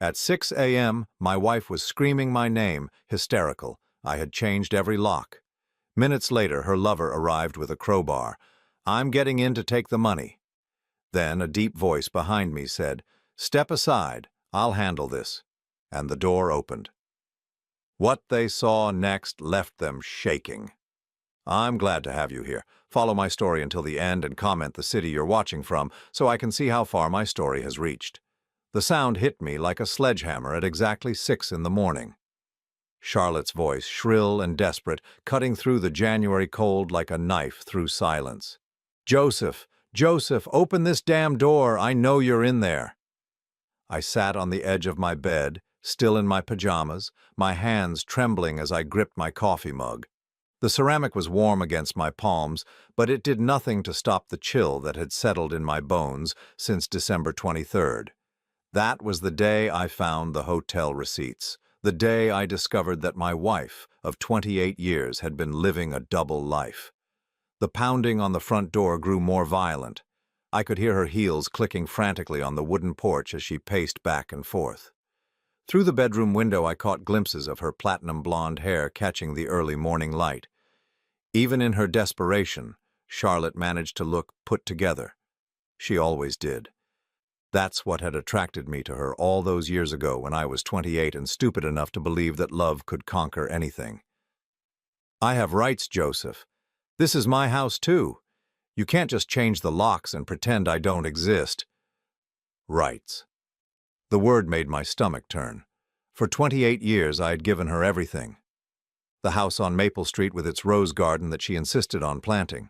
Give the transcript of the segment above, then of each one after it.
At 6 a.m., my wife was screaming my name, hysterical. I had changed every lock. Minutes later, her lover arrived with a crowbar. "I'm getting in to take the money." Then a deep voice behind me said, "Step aside, I'll handle this." And the door opened. What they saw next left them shaking. I'm glad to have you here. Follow my story until the end and comment the city you're watching from so I can see how far my story has reached. The sound hit me like a sledgehammer at exactly 6 in the morning. Charlotte's voice, shrill and desperate, cutting through the January cold like a knife through silence. "Joseph! Joseph, open this damn door! I know you're in there!" I sat on the edge of my bed, still in my pajamas, my hands trembling as I gripped my coffee mug. The ceramic was warm against my palms, but it did nothing to stop the chill that had settled in my bones since December 23rd. That was the day I found the hotel receipts, the day I discovered that my wife of 28 years had been living a double life. The pounding on the front door grew more violent. I could hear her heels clicking frantically on the wooden porch as she paced back and forth. Through the bedroom window I caught glimpses of her platinum blonde hair catching the early morning light. Even in her desperation, Charlotte managed to look put together. She always did. That's what had attracted me to her all those years ago when I was 28 and stupid enough to believe that love could conquer anything. "I have rights, Joseph. This is my house too. You can't just change the locks and pretend I don't exist." Rights. The word made my stomach turn. For 28 years I had given her everything. The house on Maple Street with its rose garden that she insisted on planting.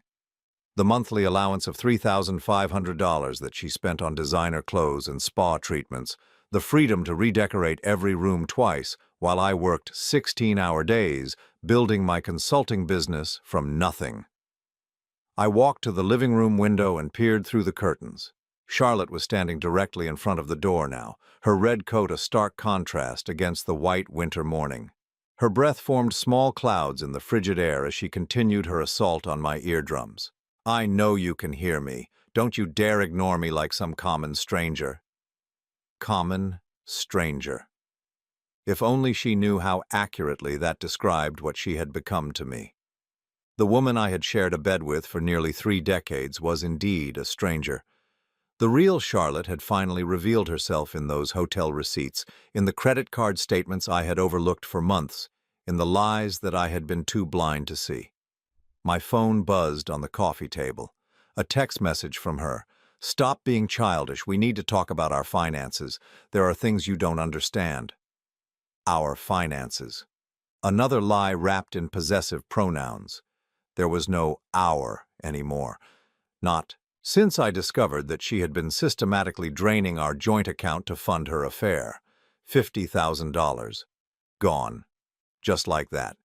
The monthly allowance of $3,500 that she spent on designer clothes and spa treatments. The freedom to redecorate every room twice while I worked 16-hour days building my consulting business from nothing. I walked to the living room window and peered through the curtains. Charlotte was standing directly in front of the door now, her red coat a stark contrast against the white winter morning. Her breath formed small clouds in the frigid air as she continued her assault on my eardrums. "I know you can hear me. Don't you dare ignore me like some common stranger." Common stranger. If only she knew how accurately that described what she had become to me. The woman I had shared a bed with for nearly 3 decades was indeed a stranger. The real Charlotte had finally revealed herself in those hotel receipts, in the credit card statements I had overlooked for months, in the lies that I had been too blind to see. My phone buzzed on the coffee table. A text message from her. "Stop being childish. We need to talk about our finances. There are things you don't understand." Our finances. Another lie wrapped in possessive pronouns. There was no "our" anymore. Not since I discovered that she had been systematically draining our joint account to fund her affair. $50,000. Gone. Just like that.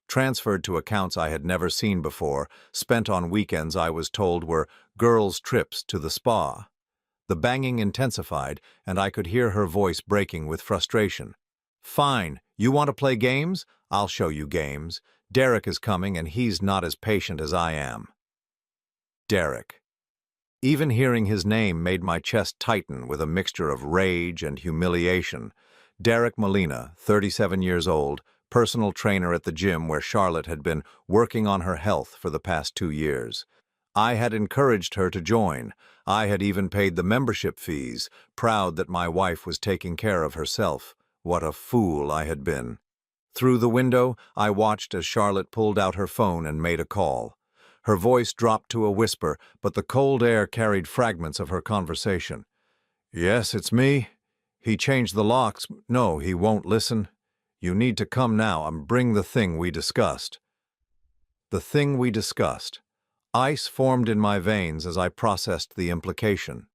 Transferred to accounts I had never seen before, spent on weekends I was told were girls' trips to the spa. The banging intensified, and I could hear her voice breaking with frustration. "Fine, you want to play games? I'll show you games. Derek is coming and he's not as patient as I am." Derek. Even hearing his name made my chest tighten with a mixture of rage and humiliation. Derek Molina, 37 years old, personal trainer at the gym where Charlotte had been working on her health for the past 2 years. I had encouraged her to join. I had even paid the membership fees, proud that my wife was taking care of herself. What a fool I had been. Through the window, I watched as Charlotte pulled out her phone and made a call. Her voice dropped to a whisper, but the cold air carried fragments of her conversation. "Yes, it's me. He changed the locks. No, he won't listen. You need to come now and bring the thing we discussed." The thing we discussed. Ice formed in my veins as I processed the implication.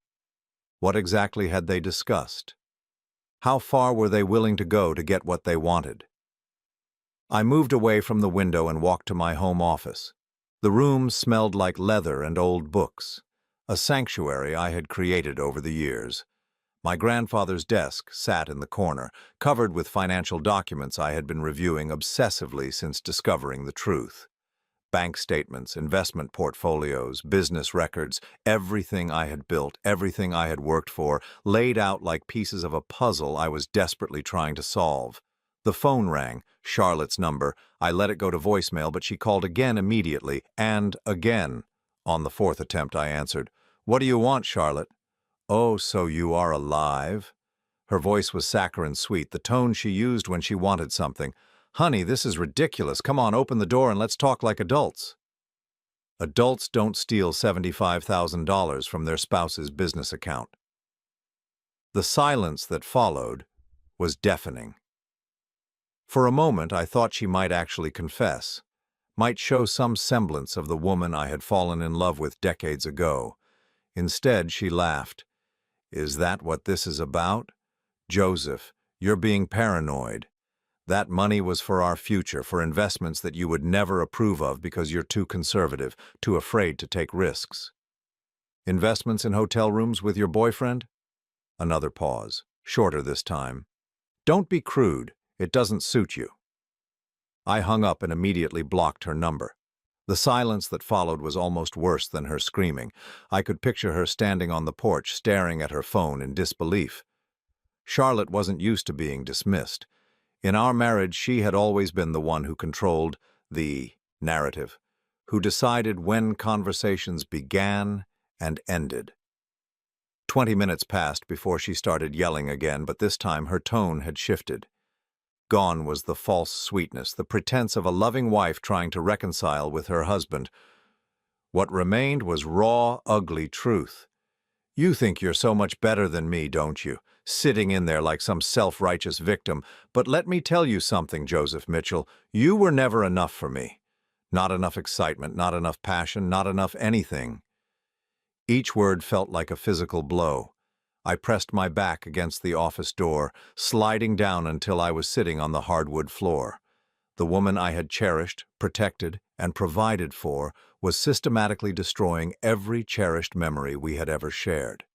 What exactly had they discussed? How far were they willing to go to get what they wanted? I moved away from the window and walked to my home office. The room smelled like leather and old books, a sanctuary I had created over the years. My grandfather's desk sat in the corner, covered with financial documents I had been reviewing obsessively since discovering the truth. Bank statements, investment portfolios, business records, everything I had built, everything I had worked for, laid out like pieces of a puzzle I was desperately trying to solve. The phone rang, Charlotte's number. I let it go to voicemail, but she called again immediately, and again. On the fourth attempt, I answered. "What do you want, Charlotte?" "Oh, so you are alive?" Her voice was saccharine sweet, the tone she used when she wanted something. "Honey, this is ridiculous. Come on, open the door and let's talk like adults." Adults don't steal $75,000 from their spouse's business account. The silence that followed was deafening. For a moment, I thought she might actually confess, might show some semblance of the woman I had fallen in love with decades ago. Instead, she laughed. "Is that what this is about? Joseph, you're being paranoid. That money was for our future, for investments that you would never approve of because you're too conservative, too afraid to take risks." "Investments in hotel rooms with your boyfriend?" Another pause, shorter this time. "Don't be crude. It doesn't suit you." I hung up and immediately blocked her number. The silence that followed was almost worse than her screaming. I could picture her standing on the porch, staring at her phone in disbelief. Charlotte wasn't used to being dismissed. In our marriage, she had always been the one who controlled the narrative, who decided when conversations began and ended. 20 minutes passed before she started yelling again, but this time her tone had shifted. Gone was the false sweetness, the pretense of a loving wife trying to reconcile with her husband. What remained was raw, ugly truth. "You think you're so much better than me, don't you? Sitting in there like some self-righteous victim. But let me tell you something, Joseph Mitchell. You were never enough for me. Not enough excitement, not enough passion, not enough anything." Each word felt like a physical blow. I pressed my back against the office door, sliding down until I was sitting on the hardwood floor. The woman I had cherished, protected, and provided for was systematically destroying every cherished memory we had ever shared.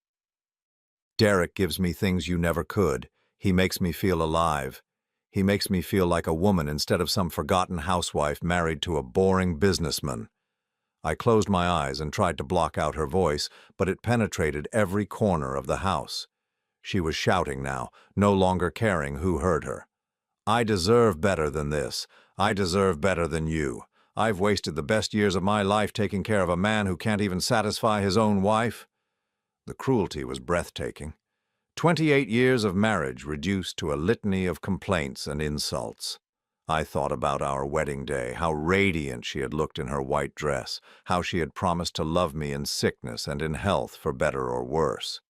"Derek gives me things you never could. He makes me feel alive. He makes me feel like a woman instead of some forgotten housewife married to a boring businessman." I closed my eyes and tried to block out her voice, but it penetrated every corner of the house. She was shouting now, no longer caring who heard her. "I deserve better than this. I deserve better than you. I've wasted the best years of my life taking care of a man who can't even satisfy his own wife." The cruelty was breathtaking. 28 years of marriage reduced to a litany of complaints and insults. I thought about our wedding day, how radiant she had looked in her white dress, how she had promised to love me in sickness and in health for better or worse.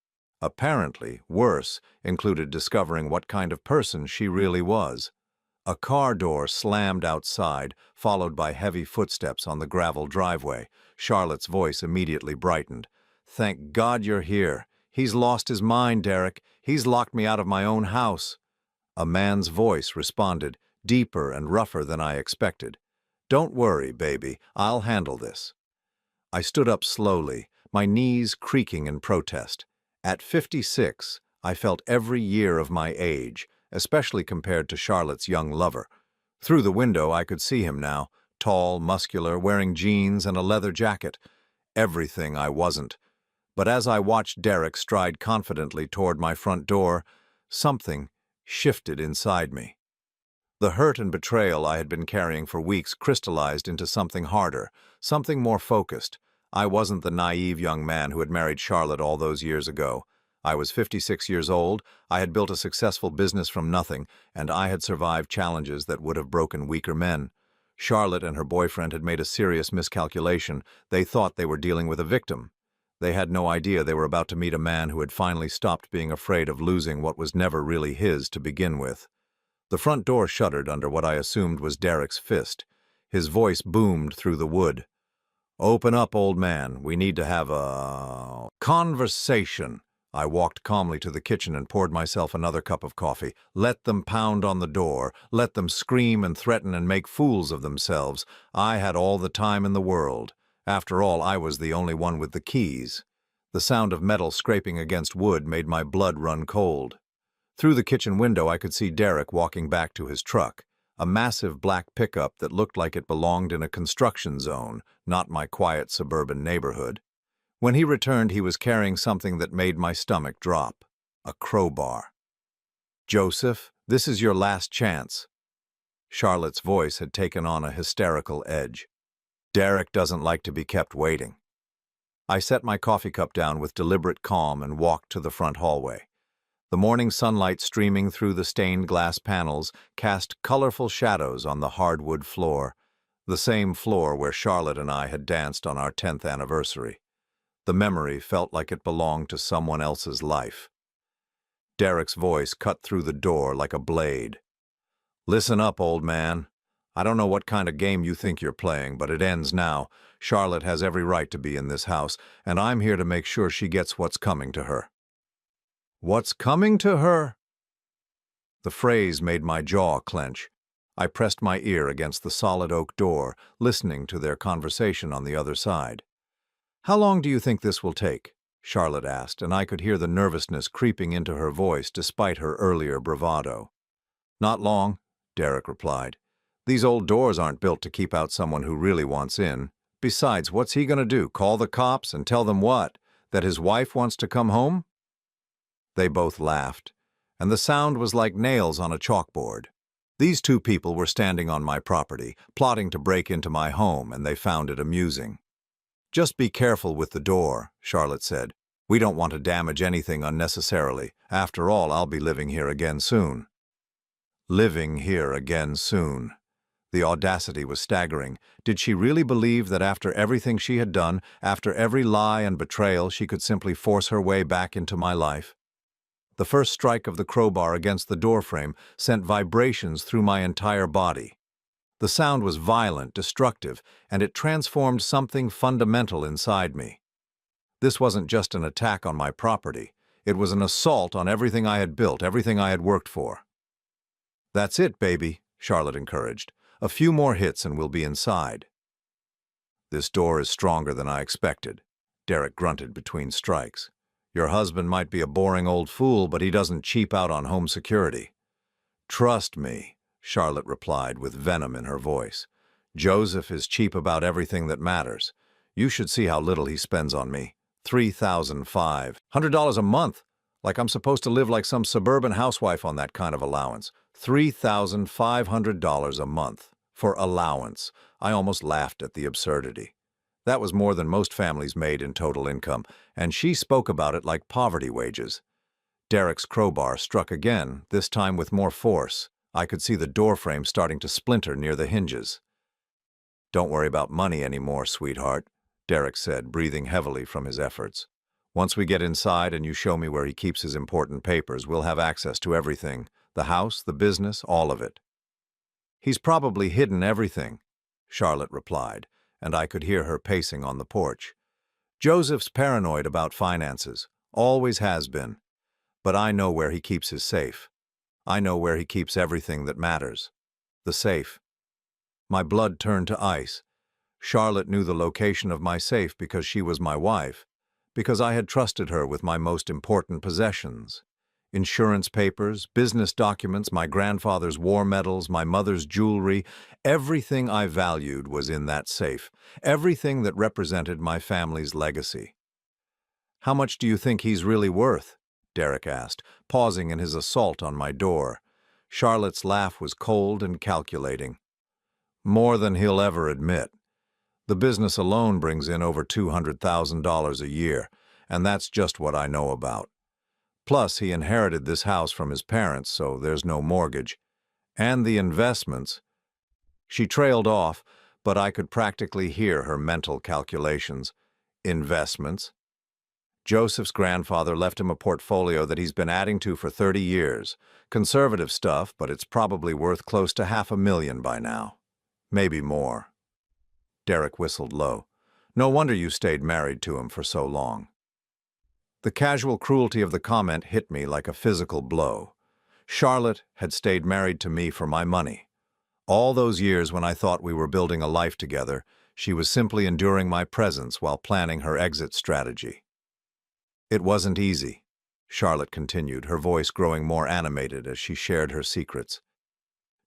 Apparently, worse included discovering what kind of person she really was. A car door slammed outside, followed by heavy footsteps on the gravel driveway. Charlotte's voice immediately brightened. "Thank God you're here. He's lost his mind, Derek. He's locked me out of my own house." A man's voice responded, deeper and rougher than I expected. "Don't worry, baby. I'll handle this." I stood up slowly, my knees creaking in protest. At 56, I felt every year of my age, especially compared to Charlotte's young lover. Through the window, I could see him now, tall, muscular, wearing jeans and a leather jacket. Everything I wasn't. But as I watched Derek stride confidently toward my front door, something shifted inside me. The hurt and betrayal I had been carrying for weeks crystallized into something harder, something more focused. I wasn't the naive young man who had married Charlotte all those years ago. I was 56 years old, I had built a successful business from nothing, and I had survived challenges that would have broken weaker men. Charlotte and her boyfriend had made a serious miscalculation. They thought they were dealing with a victim. They had no idea they were about to meet a man who had finally stopped being afraid of losing what was never really his to begin with. The front door shuddered under what I assumed was Derek's fist. His voice boomed through the wood. "Open up, old man. We need to have a conversation." I walked calmly to the kitchen and poured myself another cup of coffee. Let them pound on the door. Let them scream and threaten and make fools of themselves. I had all the time in the world. After all, I was the only one with the keys. The sound of metal scraping against wood made my blood run cold. Through the kitchen window, I could see Derek walking back to his truck. a massive black pickup that looked like it belonged in a construction zone, not my quiet suburban neighborhood. When he returned, he was carrying something that made my stomach drop: a crowbar. "Joseph, this is your last chance." Charlotte's voice had taken on a hysterical edge. "Derek doesn't like to be kept waiting." I set my coffee cup down with deliberate calm and walked to the front hallway. The morning sunlight streaming through the stained glass panels cast colorful shadows on the hardwood floor, the same floor where Charlotte and I had danced on our 10th anniversary. The memory felt like it belonged to someone else's life. Derek's voice cut through the door like a blade. "Listen up, old man. I don't know what kind of game you think you're playing, but it ends now. Charlotte has every right to be in this house, and I'm here to make sure she gets what's coming to her." "What's coming to her?" The phrase made my jaw clench. I pressed my ear against the solid oak door, listening to their conversation on the other side. "How long do you think this will take?" Charlotte asked, and I could hear the nervousness creeping into her voice despite her earlier bravado. "Not long," Derek replied. "These old doors aren't built to keep out someone who really wants in. Besides, what's he going to do, call the cops and tell them what? That his wife wants to come home?" They both laughed, and the sound was like nails on a chalkboard. These two people were standing on my property, plotting to break into my home, and they found it amusing. "Just be careful with the door," Charlotte said. "We don't want to damage anything unnecessarily. After all, I'll be living here again soon." Living here again soon. The audacity was staggering. Did she really believe that after everything she had done, after every lie and betrayal, she could simply force her way back into my life? The first strike of the crowbar against the doorframe sent vibrations through my entire body. The sound was violent, destructive, and it transformed something fundamental inside me. This wasn't just an attack on my property. It was an assault on everything I had built, everything I had worked for. "That's it, baby," Charlotte encouraged. "A few more hits and we'll be inside." "This door is stronger than I expected," Derek grunted between strikes. "Your husband might be a boring old fool, but he doesn't cheap out on home security." "Trust me," Charlotte replied with venom in her voice. "Joseph is cheap about everything that matters. You should see how little he spends on me. $3,500 a month. Like I'm supposed to live like some suburban housewife on that kind of allowance. $3,500 a month. For allowance. I almost laughed at the absurdity. That was more than most families made in total income, and she spoke about it like poverty wages. Derek's crowbar struck again, this time with more force. I could see the doorframe starting to splinter near the hinges. "Don't worry about money anymore, sweetheart," Derek said, breathing heavily from his efforts. "Once we get inside and you show me where he keeps his important papers, we'll have access to everything. The house, the business, all of it." "He's probably hidden everything," Charlotte replied, and I could hear her pacing on the porch. "Joseph's paranoid about finances. Always has been. But I know where he keeps his safe. I know where he keeps everything that matters. The safe." My blood turned to ice. Charlotte knew the location of my safe because she was my wife, because I had trusted her with my most important possessions. Insurance papers, business documents, my grandfather's war medals, my mother's jewelry, everything I valued was in that safe, everything that represented my family's legacy. "How much do you think he's really worth?" Derek asked, pausing in his assault on my door. Charlotte's laugh was cold and calculating. "More than he'll ever admit. The business alone brings in over $200,000 a year, and that's just what I know about. Plus, he inherited this house from his parents, so there's no mortgage. And the investments." She trailed off, but I could practically hear her mental calculations. "Investments? Joseph's grandfather left him a portfolio that he's been adding to for 30 years. Conservative stuff, but it's probably worth close to $500,000 by now. Maybe more." Derek whistled low. "No wonder you stayed married to him for so long." The casual cruelty of the comment hit me like a physical blow. Charlotte had stayed married to me for my money. All those years when I thought we were building a life together, she was simply enduring my presence while planning her exit strategy. "It wasn't easy," Charlotte continued, her voice growing more animated as she shared her secrets.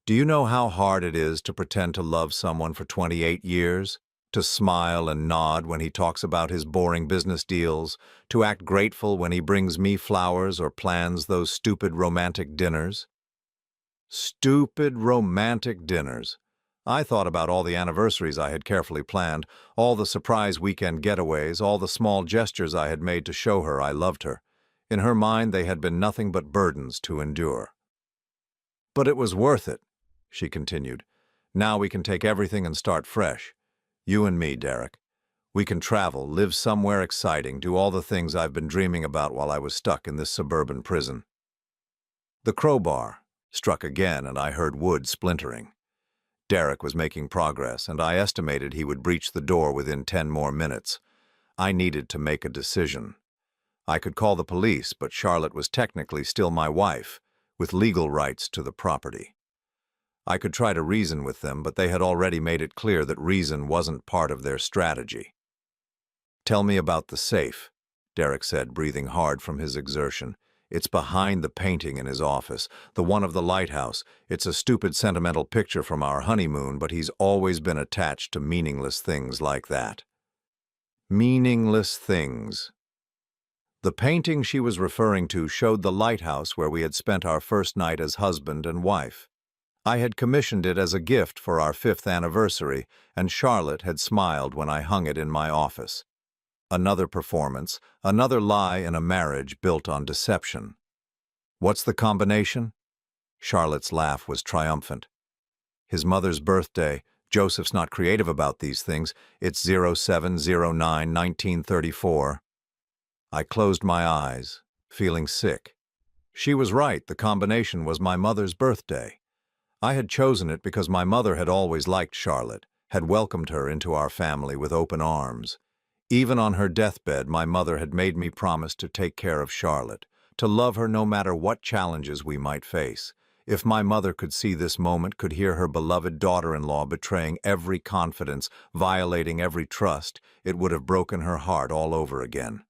Do you know how hard it is to pretend to love someone for 28 years? To smile and nod when he talks about his boring business deals, to act grateful when he brings me flowers or plans those stupid romantic dinners? Stupid romantic dinners. I thought about all the anniversaries I had carefully planned, all the surprise weekend getaways, all the small gestures I had made to show her I loved her. In her mind, they had been nothing but burdens to endure. "But it was worth it," she continued. "Now we can take everything and start fresh. You and me, Derek. We can travel, live somewhere exciting, do all the things I've been dreaming about while I was stuck in this suburban prison." The crowbar struck again, and I heard wood splintering. Derek was making progress, and I estimated he would breach the door within 10 more minutes. I needed to make a decision. I could call the police, but Charlotte was technically still my wife, with legal rights to the property. I could try to reason with them, but they had already made it clear that reason wasn't part of their strategy. "Tell me about the safe," Derek said, breathing hard from his exertion. "It's behind the painting in his office, the one of the lighthouse. It's a stupid sentimental picture from our honeymoon, but he's always been attached to meaningless things like that." Meaningless things. The painting she was referring to showed the lighthouse where we had spent our first night as husband and wife. I had commissioned it as a gift for our 5th anniversary, and Charlotte had smiled when I hung it in my office. Another performance, another lie in a marriage built on deception. "What's the combination?" Charlotte's laugh was triumphant. "His mother's birthday. Joseph's not creative about these things. It's 07/09/1934. I closed my eyes, feeling sick. She was right, the combination was my mother's birthday. I had chosen it because my mother had always liked Charlotte, had welcomed her into our family with open arms. Even on her deathbed, my mother had made me promise to take care of Charlotte, to love her no matter what challenges we might face. If my mother could see this moment, could hear her beloved daughter-in-law betraying every confidence, violating every trust, it would have broken her heart all over again.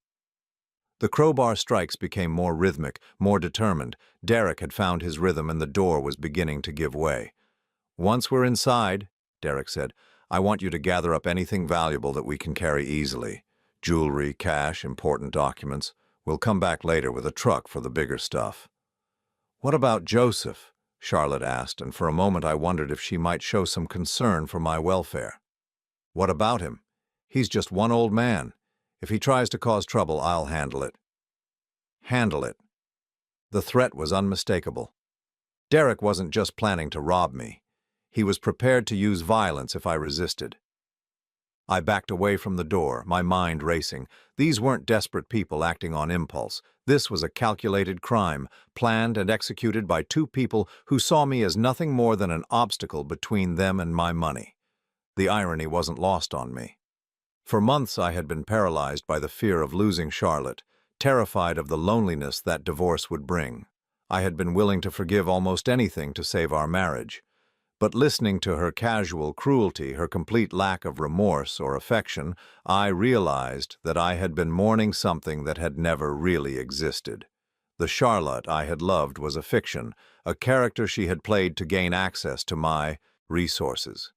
The crowbar strikes became more rhythmic, more determined. Derek had found his rhythm and the door was beginning to give way. "Once we're inside," Derek said, "I want you to gather up anything valuable that we can carry easily. Jewelry, cash, important documents. We'll come back later with a truck for the bigger stuff." "What about Joseph?" Charlotte asked, and for a moment I wondered if she might show some concern for my welfare. "What about him? He's just one old man. If he tries to cause trouble, I'll handle it." Handle it. The threat was unmistakable. Derek wasn't just planning to rob me. He was prepared to use violence if I resisted. I backed away from the door, my mind racing. These weren't desperate people acting on impulse. This was a calculated crime, planned and executed by 2 people who saw me as nothing more than an obstacle between them and my money. The irony wasn't lost on me. For months I had been paralyzed by the fear of losing Charlotte, terrified of the loneliness that divorce would bring. I had been willing to forgive almost anything to save our marriage. But listening to her casual cruelty, her complete lack of remorse or affection, I realized that I had been mourning something that had never really existed. The Charlotte I had loved was a fiction, a character she had played to gain access to my resources.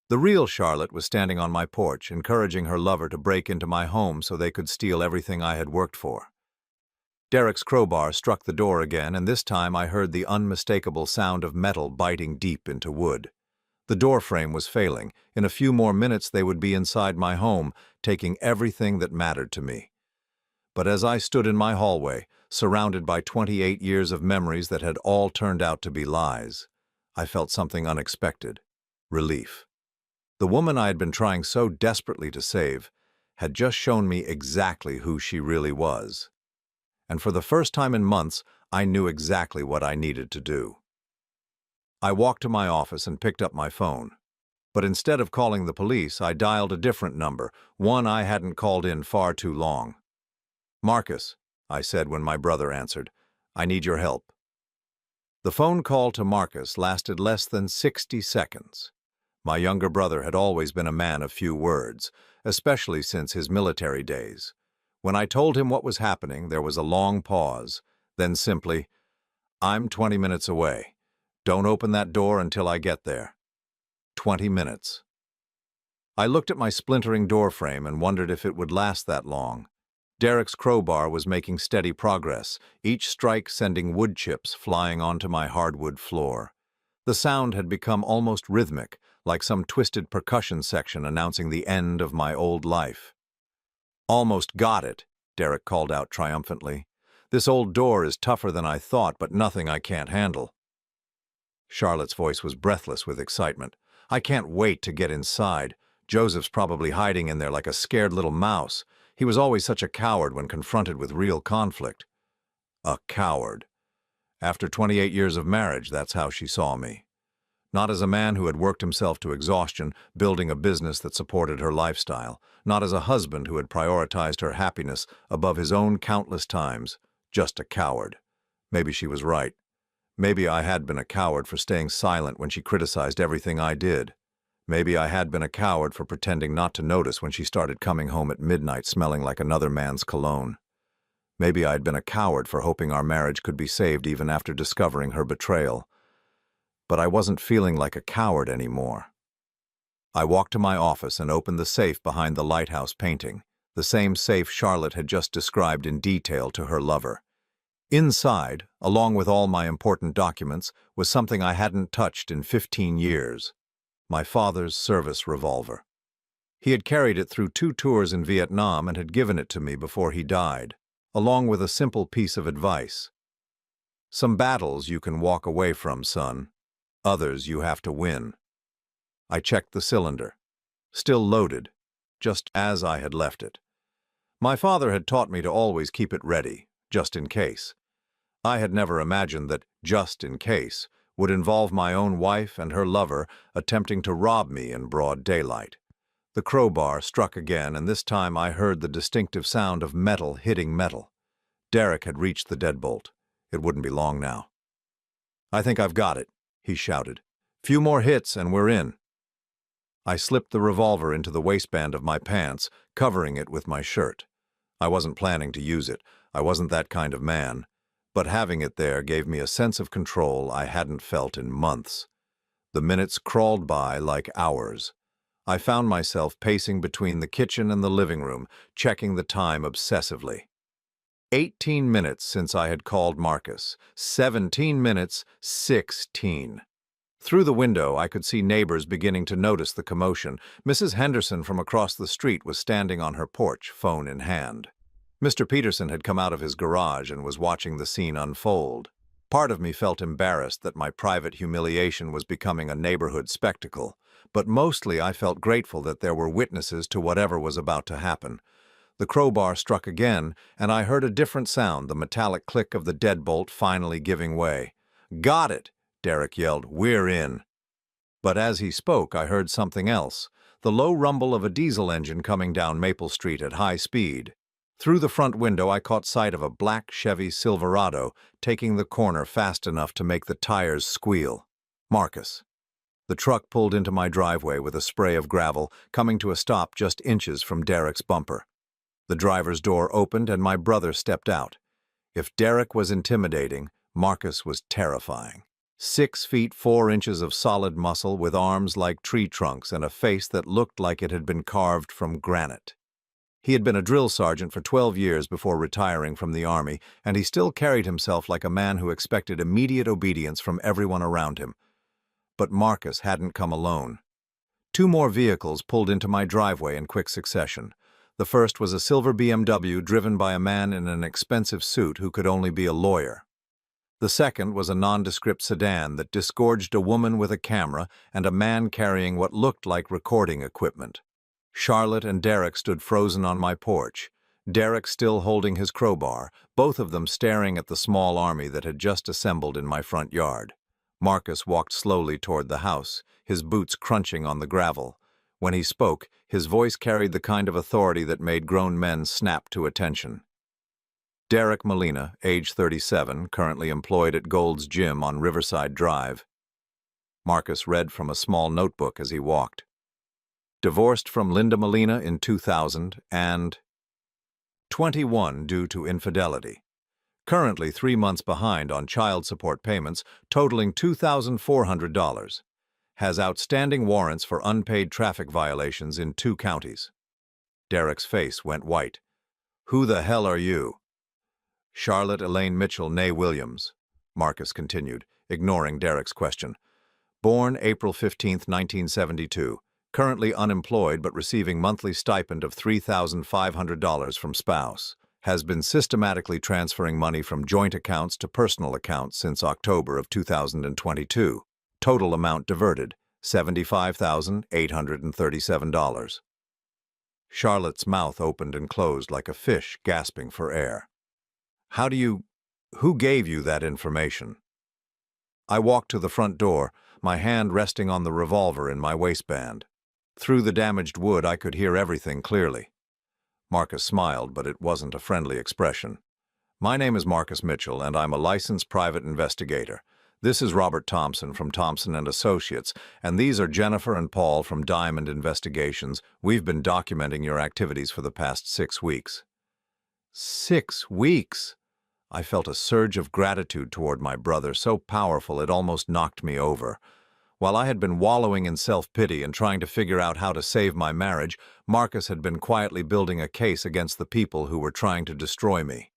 The real Charlotte was standing on my porch, encouraging her lover to break into my home so they could steal everything I had worked for. Derek's crowbar struck the door again, and this time I heard the unmistakable sound of metal biting deep into wood. The door frame was failing. In a few more minutes they would be inside my home, taking everything that mattered to me. But as I stood in my hallway, surrounded by 28 years of memories that had all turned out to be lies, I felt something unexpected: relief. The woman I had been trying so desperately to save had just shown me exactly who she really was. And for the first time in months, I knew exactly what I needed to do. I walked to my office and picked up my phone. But instead of calling the police, I dialed a different number, one I hadn't called in far too long. "Marcus," I said when my brother answered, "I need your help." The phone call to Marcus lasted less than 60 seconds. My younger brother had always been a man of few words, especially since his military days. When I told him what was happening, there was a long pause, then simply, "I'm 20 minutes away. Don't open that door until I get there. 20 minutes. I looked at my splintering doorframe and wondered if it would last that long. Derek's crowbar was making steady progress, each strike sending wood chips flying onto my hardwood floor. The sound had become almost rhythmic, like some twisted percussion section announcing the end of my old life. "Almost got it," Derek called out triumphantly. "This old door is tougher than I thought, but nothing I can't handle." Charlotte's voice was breathless with excitement. "I can't wait to get inside. Joseph's probably hiding in there like a scared little mouse. He was always such a coward when confronted with real conflict." A coward. After 28 years of marriage, that's how she saw me. Not as a man who had worked himself to exhaustion, building a business that supported her lifestyle. Not as a husband who had prioritized her happiness above his own countless times. Just a coward. Maybe she was right. Maybe I had been a coward for staying silent when she criticized everything I did. Maybe I had been a coward for pretending not to notice when she started coming home at midnight smelling like another man's cologne. Maybe I'd been a coward for hoping our marriage could be saved even after discovering her betrayal. But I wasn't feeling like a coward anymore. I walked to my office and opened the safe behind the lighthouse painting, the same safe Charlotte had just described in detail to her lover. Inside, along with all my important documents, was something I hadn't touched in 15 years. My father's service revolver. He had carried it through 2 tours in Vietnam and had given it to me before he died, along with a simple piece of advice. "Some battles you can walk away from, son. Others you have to win." I checked the cylinder. Still loaded, just as I had left it. My father had taught me to always keep it ready, just in case. I had never imagined that "just in case" would involve my own wife and her lover attempting to rob me in broad daylight. The crowbar struck again, and this time I heard the distinctive sound of metal hitting metal. Derek had reached the deadbolt. It wouldn't be long now. "I think I've got it," he shouted. "Few more hits and we're in." I slipped the revolver into the waistband of my pants, covering it with my shirt. I wasn't planning to use it. I wasn't that kind of man. But having it there gave me a sense of control I hadn't felt in months. The minutes crawled by like hours. I found myself pacing between the kitchen and the living room, checking the time obsessively. 18 minutes since I had called Marcus. 17 minutes, 16. Through the window, I could see neighbors beginning to notice the commotion. Mrs. Henderson from across the street was standing on her porch, phone in hand. Mr. Peterson had come out of his garage and was watching the scene unfold. Part of me felt embarrassed that my private humiliation was becoming a neighborhood spectacle, but mostly I felt grateful that there were witnesses to whatever was about to happen. The crowbar struck again, and I heard a different sound, the metallic click of the deadbolt finally giving way. "Got it!" Derek yelled. "We're in." But as he spoke, I heard something else, the low rumble of a diesel engine coming down Maple Street at high speed. Through the front window, I caught sight of a black Chevy Silverado taking the corner fast enough to make the tires squeal. Marcus. The truck pulled into my driveway with a spray of gravel, coming to a stop just inches from Derek's bumper. The driver's door opened and my brother stepped out. If Derek was intimidating, Marcus was terrifying. 6 feet 4 inches of solid muscle with arms like tree trunks and a face that looked like it had been carved from granite. He had been a drill sergeant for 12 years before retiring from the Army, and he still carried himself like a man who expected immediate obedience from everyone around him. But Marcus hadn't come alone. 2 more vehicles pulled into my driveway in quick succession. The first was a silver BMW driven by a man in an expensive suit who could only be a lawyer. The second was a nondescript sedan that disgorged a woman with a camera and a man carrying what looked like recording equipment. Charlotte and Derek stood frozen on my porch, Derek still holding his crowbar, both of them staring at the small army that had just assembled in my front yard. Marcus walked slowly toward the house, his boots crunching on the gravel. When he spoke, his voice carried the kind of authority that made grown men snap to attention. Derek Molina, age 37, currently employed at Gold's Gym on Riverside Drive. Marcus read from a small notebook as he walked. Divorced from Linda Molina in 2000 and 21 due to infidelity. Currently 3 months behind on child support payments totaling $2,400. Has outstanding warrants for unpaid traffic violations in 2 counties. Derek's face went white. Who the hell are you? Charlotte Elaine Mitchell, née Williams, Marcus continued, ignoring Derek's question. Born April 15, 1972, currently unemployed but receiving monthly stipend of $3,500 from spouse. Has been systematically transferring money from joint accounts to personal accounts since October of 2022. Total amount diverted, $75,837. Charlotte's mouth opened and closed like a fish gasping for air. Who gave you that information? I walked to the front door, my hand resting on the revolver in my waistband. Through the damaged wood, I could hear everything clearly. Marcus smiled, but it wasn't a friendly expression. My name is Marcus Mitchell, and I'm a licensed private investigator. This is Robert Thompson from Thompson & Associates, and these are Jennifer and Paul from Diamond Investigations. We've been documenting your activities for the past 6 weeks. 6 weeks? I felt a surge of gratitude toward my brother, so powerful it almost knocked me over. While I had been wallowing in self-pity and trying to figure out how to save my marriage, Marcus had been quietly building a case against the people who were trying to destroy me.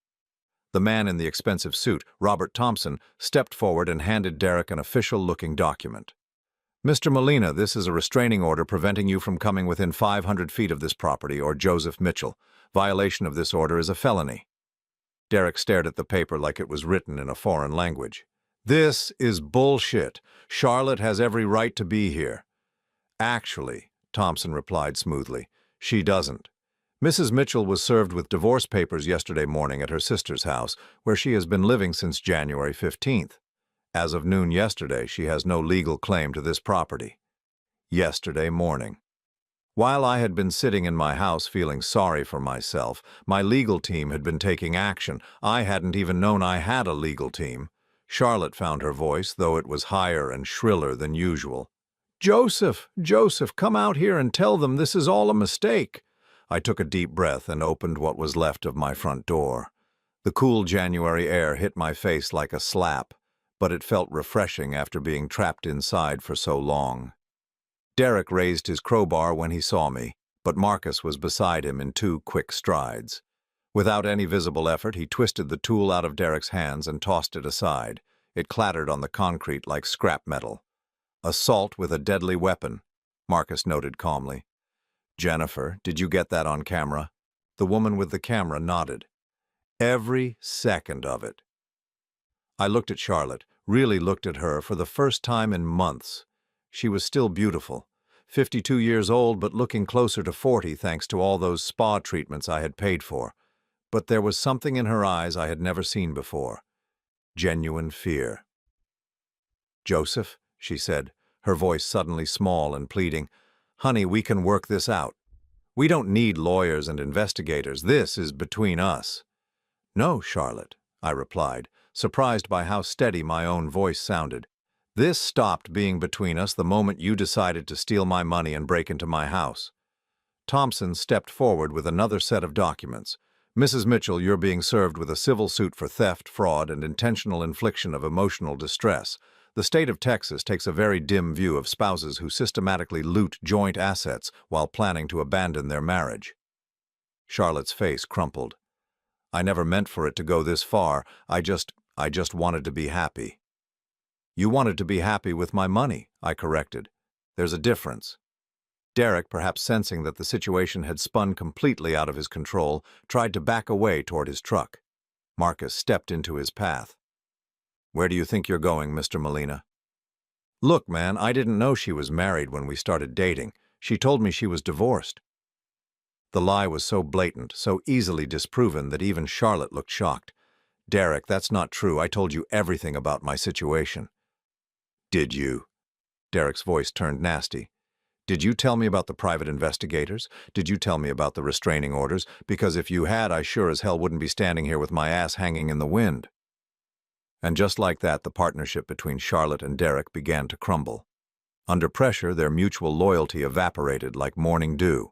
The man in the expensive suit, Robert Thompson, stepped forward and handed Derek an official-looking document. Mr. Molina, this is a restraining order preventing you from coming within 500 feet of this property or Joseph Mitchell. Violation of this order is a felony. Derek stared at the paper like it was written in a foreign language. This is bullshit. Charlotte has every right to be here. Actually, Thompson replied smoothly, she doesn't. Mrs. Mitchell was served with divorce papers yesterday morning at her sister's house, where she has been living since January 15th. As of noon yesterday, she has no legal claim to this property. Yesterday morning. While I had been sitting in my house feeling sorry for myself, my legal team had been taking action. I hadn't even known I had a legal team. Charlotte found her voice, though it was higher and shriller than usual. Joseph, come out here and tell them this is all a mistake. I took a deep breath and opened what was left of my front door. The cool January air hit my face like a slap, but it felt refreshing after being trapped inside for so long. Derek raised his crowbar when he saw me, but Marcus was beside him in 2 quick strides. Without any visible effort, he twisted the tool out of Derek's hands and tossed it aside. It clattered on the concrete like scrap metal. Assault with a deadly weapon, Marcus noted calmly. Jennifer, did you get that on camera? The woman with the camera nodded. Every second of it. I looked at Charlotte, really looked at her for the first time in months. She was still beautiful, 52 years old but looking closer to 40 thanks to all those spa treatments I had paid for. But there was something in her eyes I had never seen before. Genuine fear. Joseph, she said, her voice suddenly small and pleading, honey, we can work this out. We don't need lawyers and investigators. This is between us. No, Charlotte, I replied, surprised by how steady my own voice sounded. This stopped being between us the moment you decided to steal my money and break into my house. Thompson stepped forward with another set of documents. Mrs. Mitchell, you're being served with a civil suit for theft, fraud, and intentional infliction of emotional distress. The state of Texas takes a very dim view of spouses who systematically loot joint assets while planning to abandon their marriage. Charlotte's face crumpled. I never meant for it to go this far. I just wanted to be happy. You wanted to be happy with my money, I corrected. There's a difference. Derek, perhaps sensing that the situation had spun completely out of his control, tried to back away toward his truck. Marcus stepped into his path. Where do you think you're going, Mr. Molina? Look, man, I didn't know she was married when we started dating. She told me she was divorced. The lie was so blatant, so easily disproven that even Charlotte looked shocked. Derek, that's not true. I told you everything about my situation. Did you? Derek's voice turned nasty. Did you tell me about the private investigators? Did you tell me about the restraining orders? Because if you had, I sure as hell wouldn't be standing here with my ass hanging in the wind. And just like that, the partnership between Charlotte and Derek began to crumble. Under pressure, their mutual loyalty evaporated like morning dew.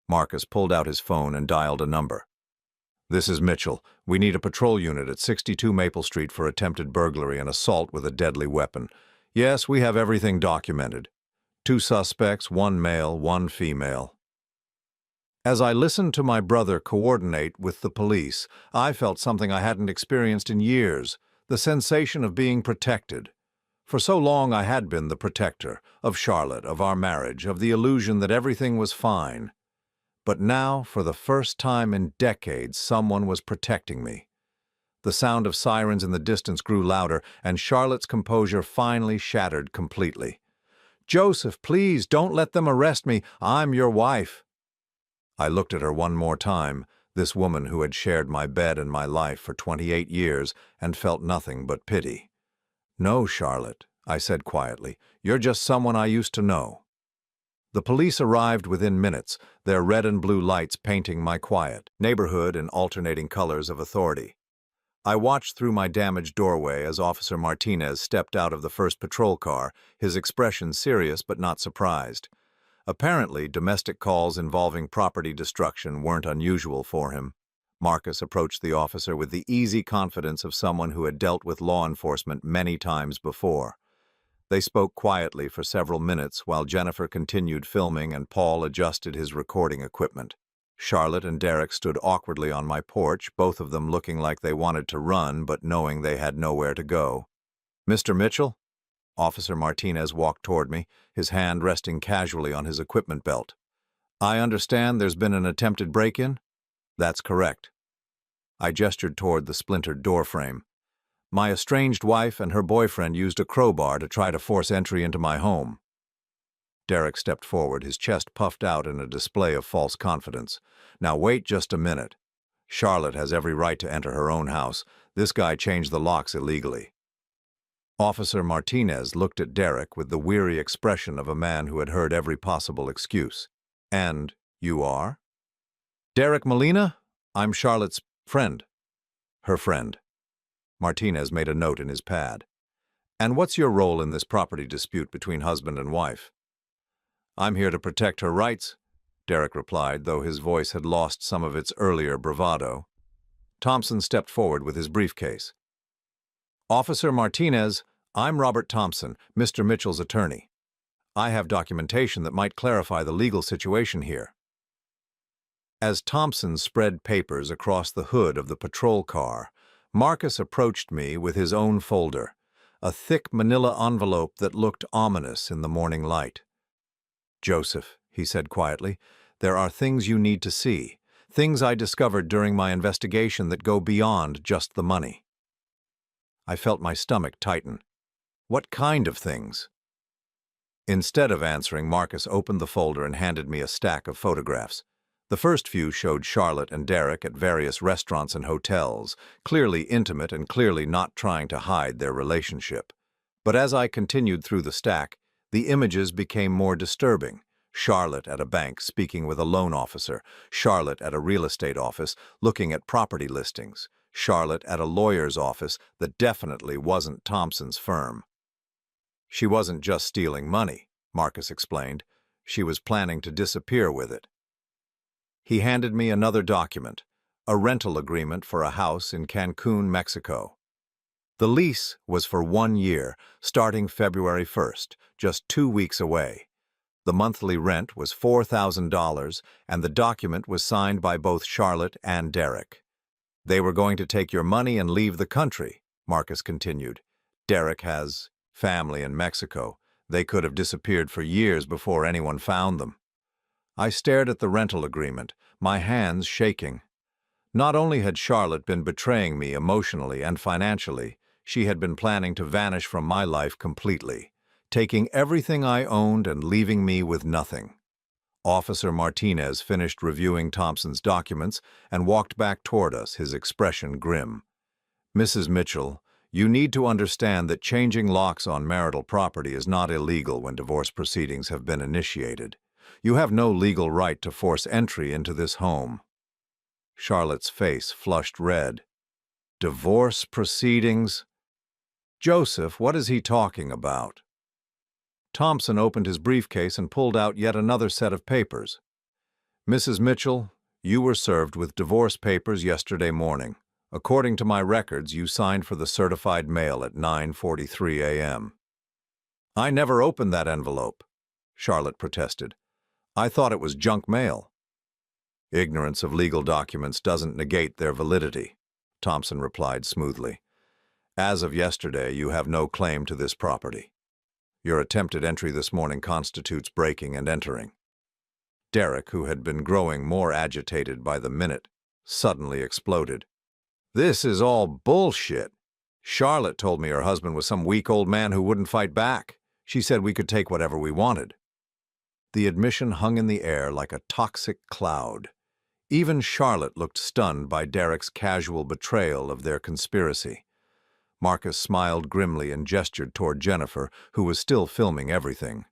Marcus pulled out his phone and dialed a number. This is Mitchell. We need a patrol unit at 62 Maple Street for attempted burglary and assault with a deadly weapon. Yes, we have everything documented. 2 suspects, 1 male, 1 female. As I listened to my brother coordinate with the police, I felt something I hadn't experienced in years, the sensation of being protected. For so long I had been the protector, of Charlotte, of our marriage, of the illusion that everything was fine. But now, for the first time in decades, someone was protecting me. The sound of sirens in the distance grew louder, and Charlotte's composure finally shattered completely. "Joseph, please, don't let them arrest me. I'm your wife." I looked at her one more time, this woman who had shared my bed and my life for 28 years, and felt nothing but pity. "No, Charlotte," I said quietly. "You're just someone I used to know." The police arrived within minutes, their red and blue lights painting my quiet neighborhood in alternating colors of authority. I watched through my damaged doorway as Officer Martinez stepped out of the first patrol car, his expression serious but not surprised. Apparently, domestic calls involving property destruction weren't unusual for him. Marcus approached the officer with the easy confidence of someone who had dealt with law enforcement many times before. They spoke quietly for several minutes while Jennifer continued filming and Paul adjusted his recording equipment. Charlotte and Derek stood awkwardly on my porch, both of them looking like they wanted to run but knowing they had nowhere to go. "Mr. Mitchell?" Officer Martinez walked toward me, his hand resting casually on his equipment belt. "I understand there's been an attempted break-in?" "That's correct." I gestured toward the splintered doorframe. "My estranged wife and her boyfriend used a crowbar to try to force entry into my home." Derek stepped forward, his chest puffed out in a display of false confidence. "Now wait just a minute. Charlotte has every right to enter her own house. This guy changed the locks illegally." Officer Martinez looked at Derek with the weary expression of a man who had heard every possible excuse. "And you are?" "Derek Molina? I'm Charlotte's friend." "Her friend." Martinez made a note in his pad. "And what's your role in this property dispute between husband and wife?" "I'm here to protect her rights," Derek replied, though his voice had lost some of its earlier bravado. Thompson stepped forward with his briefcase. "Officer Martinez, I'm Robert Thompson, Mr. Mitchell's attorney. I have documentation that might clarify the legal situation here." As Thompson spread papers across the hood of the patrol car, Marcus approached me with his own folder, a thick manila envelope that looked ominous in the morning light. "Joseph," he said quietly, "there are things you need to see, things I discovered during my investigation that go beyond just the money." I felt my stomach tighten. "What kind of things?" Instead of answering, Marcus opened the folder and handed me a stack of photographs. The first few showed Charlotte and Derek at various restaurants and hotels, clearly intimate and clearly not trying to hide their relationship. But as I continued through the stack, the images became more disturbing. Charlotte at a bank speaking with a loan officer, Charlotte at a real estate office looking at property listings, Charlotte at a lawyer's office that definitely wasn't Thompson's firm. "She wasn't just stealing money," Marcus explained. "She was planning to disappear with it." He handed me another document, a rental agreement for a house in Cancun, Mexico. The lease was for 1 year, starting February 1st, just 2 weeks away. The monthly rent was $4,000, and the document was signed by both Charlotte and Derek. "They were going to take your money and leave the country," Marcus continued. "Derek has family in Mexico. They could have disappeared for years before anyone found them." I stared at the rental agreement, my hands shaking. Not only had Charlotte been betraying me emotionally and financially, she had been planning to vanish from my life completely, taking everything I owned and leaving me with nothing. Officer Martinez finished reviewing Thompson's documents and walked back toward us, his expression grim. "Mrs. Mitchell, you need to understand that changing locks on marital property is not illegal when divorce proceedings have been initiated. You have no legal right to force entry into this home." Charlotte's face flushed red. "Divorce proceedings? Joseph, what is he talking about?" Thompson opened his briefcase and pulled out yet another set of papers. "Mrs. Mitchell, You were served with divorce papers yesterday morning. According to my records, you signed for the certified mail at 9:43 a.m. I never opened that envelope, Charlotte protested. I thought it was junk mail. Ignorance of legal documents doesn't negate their validity, Thompson replied smoothly. As of yesterday, you have no claim to this property. Your attempted entry this morning constitutes breaking and entering. Derek, who had been growing more agitated by the minute, suddenly exploded. This is all bullshit. Charlotte told me her husband was some weak old man who wouldn't fight back. She said we could take whatever we wanted. The admission hung in the air like a toxic cloud. Even Charlotte looked stunned by Derek's casual betrayal of their conspiracy. Marcus smiled grimly and gestured toward Jennifer, who was still filming everything.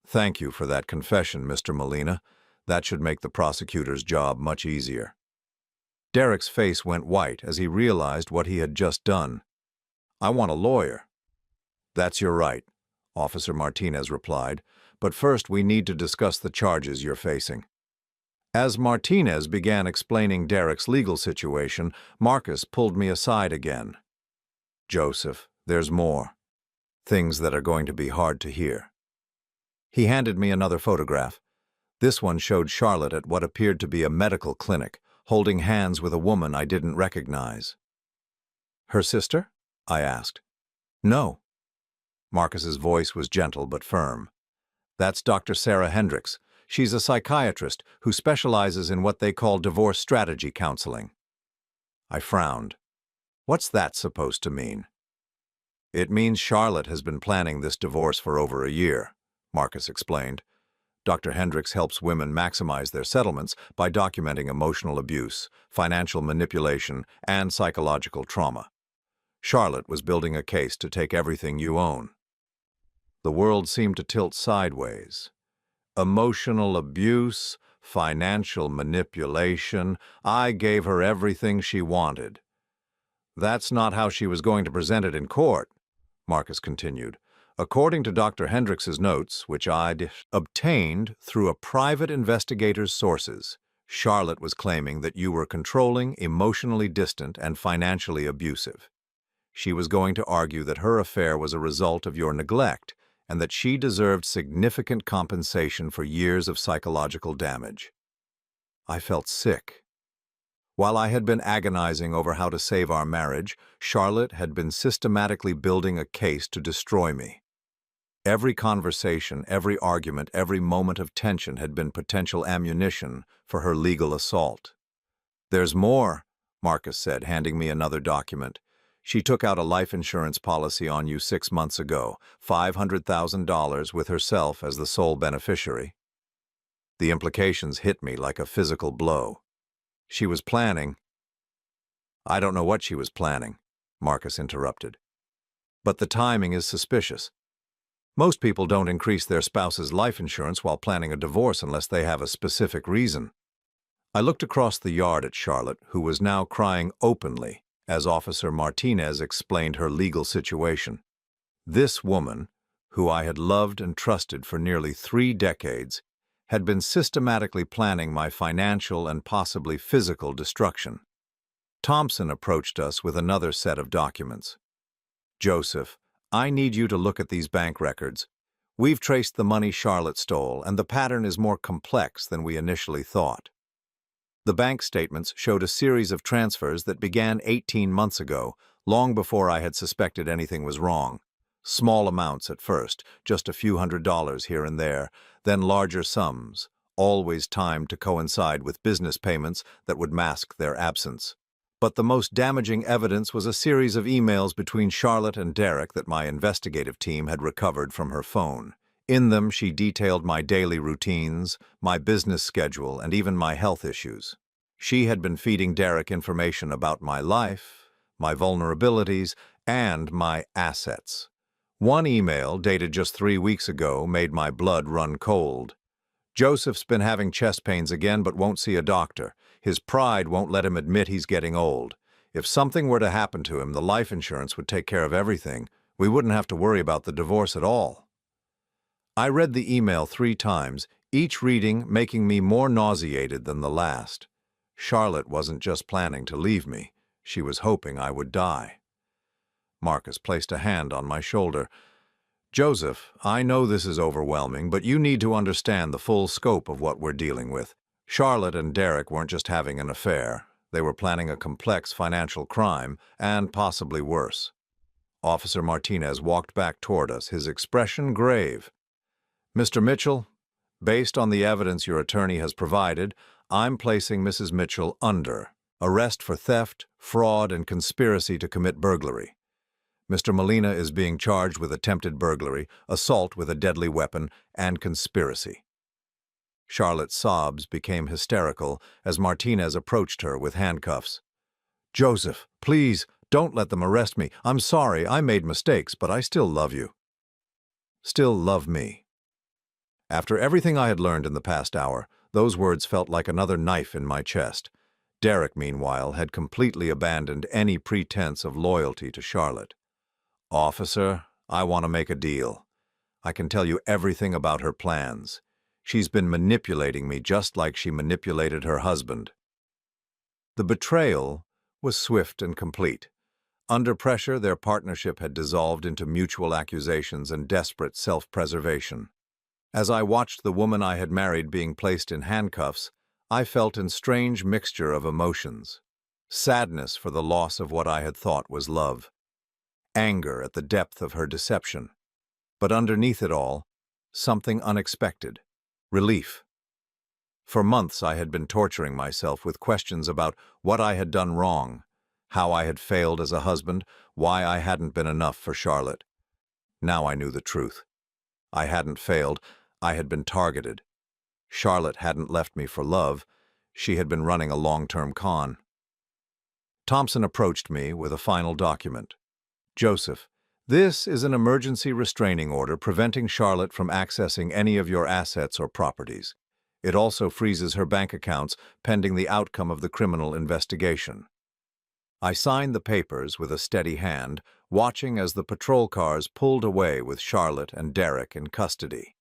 Thank you for that confession, Mr. Molina. That should make the prosecutor's job much easier. Derek's face went white as he realized what he had just done. I want a lawyer. That's your right, Officer Martinez replied, but first we need to discuss the charges you're facing. As Martinez began explaining Derek's legal situation, Marcus pulled me aside again. Joseph, there's more. Things that are going to be hard to hear. He handed me another photograph. This one showed Charlotte at what appeared to be a medical clinic, holding hands with a woman I didn't recognize. Her sister? I asked. No. Marcus's voice was gentle but firm. That's Dr. Sarah Hendricks. She's a psychiatrist who specializes in what they call divorce strategy counseling. I frowned. What's that supposed to mean? It means Charlotte has been planning this divorce for over a year, Marcus explained. Dr. Hendricks helps women maximize their settlements by documenting emotional abuse, financial manipulation, and psychological trauma. Charlotte was building a case to take everything you own. The world seemed to tilt sideways. Emotional abuse, financial manipulation. I gave her everything she wanted. That's not how she was going to present it in court, Marcus continued. According to Dr. Hendricks's notes, which I'd obtained through a private investigator's sources, Charlotte was claiming that you were controlling, emotionally distant, and financially abusive. She was going to argue that her affair was a result of your neglect and that she deserved significant compensation for years of psychological damage. I felt sick. While I had been agonizing over how to save our marriage, Charlotte had been systematically building a case to destroy me. Every conversation, every argument, every moment of tension had been potential ammunition for her legal assault. There's more, Marcus said, handing me another document. She took out a life insurance policy on you 6 months ago, $500,000 with herself as the sole beneficiary. The implications hit me like a physical blow. She was planning. I don't know what she was planning, Marcus interrupted. But the timing is suspicious. Most people don't increase their spouse's life insurance while planning a divorce unless they have a specific reason. I looked across the yard at Charlotte, who was now crying openly as Officer Martinez explained her legal situation. This woman, who I had loved and trusted for nearly 3 decades, had been systematically planning my financial and possibly physical destruction. Thompson approached us with another set of documents. Joseph, I need you to look at these bank records. We've traced the money Charlotte stole, and the pattern is more complex than we initially thought. The bank statements showed a series of transfers that began 18 months ago, long before I had suspected anything was wrong. Small amounts at first, just a few $100s here and there, then larger sums, always timed to coincide with business payments that would mask their absence. But the most damaging evidence was a series of emails between Charlotte and Derek that my investigative team had recovered from her phone. In them, she detailed my daily routines, my business schedule, and even my health issues. She had been feeding Derek information about my life, my vulnerabilities, and my assets. One email, dated just 3 weeks ago, made my blood run cold. Joseph's been having chest pains again but won't see a doctor. His pride won't let him admit he's getting old. If something were to happen to him, the life insurance would take care of everything. We wouldn't have to worry about the divorce at all. I read the email 3 times, each reading making me more nauseated than the last. Charlotte wasn't just planning to leave me. She was hoping I would die. Marcus placed a hand on my shoulder. Joseph, I know this is overwhelming, but you need to understand the full scope of what we're dealing with. Charlotte and Derek weren't just having an affair. They were planning a complex financial crime, and possibly worse. Officer Martinez walked back toward us, his expression grave. Mr. Mitchell, based on the evidence your attorney has provided, I'm placing Mrs. Mitchell under arrest for theft, fraud, and conspiracy to commit burglary. Mr. Molina is being charged with attempted burglary, assault with a deadly weapon, and conspiracy. Charlotte's sobs became hysterical as Martinez approached her with handcuffs. Joseph, please, don't let them arrest me. I'm sorry, I made mistakes, but I still love you. Still love me. After everything I had learned in the past hour, those words felt like another knife in my chest. Derek, meanwhile, had completely abandoned any pretense of loyalty to Charlotte. Officer, I want to make a deal. I can tell you everything about her plans. She's been manipulating me just like she manipulated her husband. The betrayal was swift and complete. Under pressure, their partnership had dissolved into mutual accusations and desperate self-preservation. As I watched the woman I had married being placed in handcuffs, I felt a strange mixture of emotions. Sadness for the loss of what I had thought was love. Anger at the depth of her deception. But underneath it all, something unexpected. Relief. For months I had been torturing myself with questions about what I had done wrong, how I had failed as a husband, why I hadn't been enough for Charlotte. Now I knew the truth. I hadn't failed, I had been targeted. Charlotte hadn't left me for love, she had been running a long-term con. Thompson approached me with a final document. Joseph, this is an emergency restraining order preventing Charlotte from accessing any of your assets or properties. It also freezes her bank accounts pending the outcome of the criminal investigation. I signed the papers with a steady hand, watching as the patrol cars pulled away with Charlotte and Derek in custody.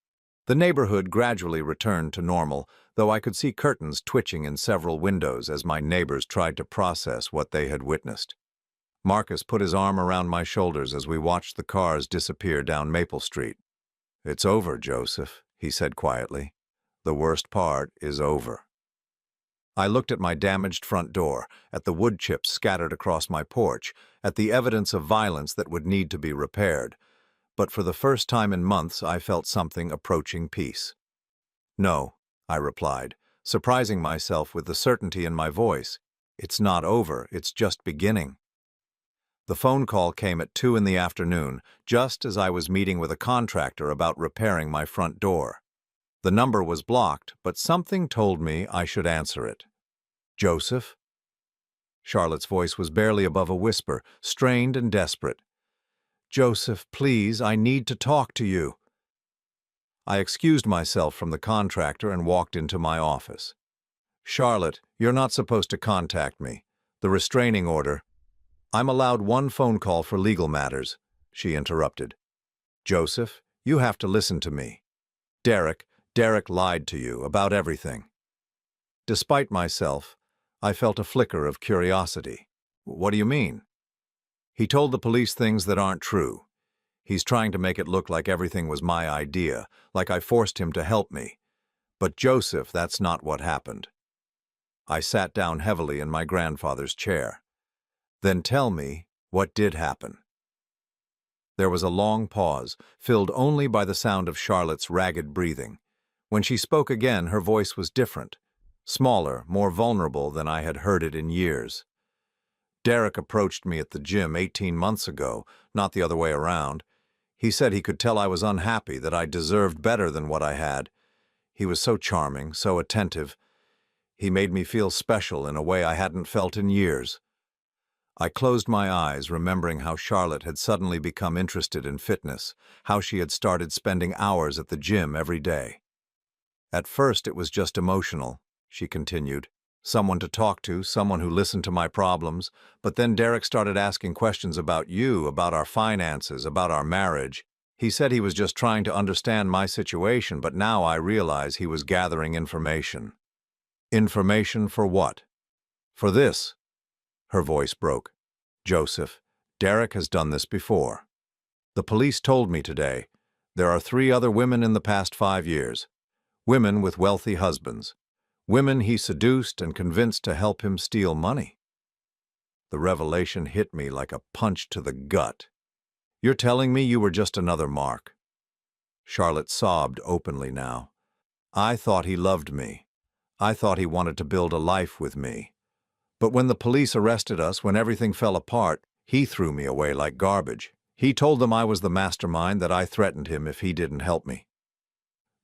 The neighborhood gradually returned to normal, though I could see curtains twitching in several windows as my neighbors tried to process what they had witnessed. Marcus put his arm around my shoulders as we watched the cars disappear down Maple Street. It's over, Joseph, he said quietly. The worst part is over. I looked at my damaged front door, at the wood chips scattered across my porch, at the evidence of violence that would need to be repaired. But for the first time in months, I felt something approaching peace. No, I replied, surprising myself with the certainty in my voice. It's not over, it's just beginning. The phone call came at 2 in the afternoon, just as I was meeting with a contractor about repairing my front door. The number was blocked, but something told me I should answer it. Joseph? Charlotte's voice was barely above a whisper, strained and desperate. Joseph, please, I need to talk to you. I excused myself from the contractor and walked into my office. Charlotte, you're not supposed to contact me. The restraining order. I'm allowed one phone call for legal matters, she interrupted. Joseph, you have to listen to me. Derek lied to you about everything. Despite myself, I felt a flicker of curiosity. What do you mean? He told the police things that aren't true. He's trying to make it look like everything was my idea, like I forced him to help me. But Joseph, that's not what happened. I sat down heavily in my grandfather's chair. Then tell me what did happen. There was a long pause, filled only by the sound of Charlotte's ragged breathing. When she spoke again, her voice was different, smaller, more vulnerable than I had heard it in years. Derek approached me at the gym 18 months ago, not the other way around. He said he could tell I was unhappy, that I deserved better than what I had. He was so charming, so attentive. He made me feel special in a way I hadn't felt in years. I closed my eyes, remembering how Charlotte had suddenly become interested in fitness, how she had started spending hours at the gym every day. At first it was just emotional, she continued. Someone to talk to, someone who listened to my problems. But then Derek started asking questions about you, about our finances, about our marriage. He said he was just trying to understand my situation, but now I realize he was gathering information. Information for what? For this, her voice broke. Joseph, Derek has done this before. The police told me today there are 3 other women in the past 5 years. Women with wealthy husbands. Women he seduced and convinced to help him steal money. The revelation hit me like a punch to the gut. You're telling me you were just another Mark? Charlotte sobbed openly now. I thought he loved me. I thought he wanted to build a life with me. But when the police arrested us, when everything fell apart, he threw me away like garbage. He told them I was the mastermind, that I threatened him if he didn't help me.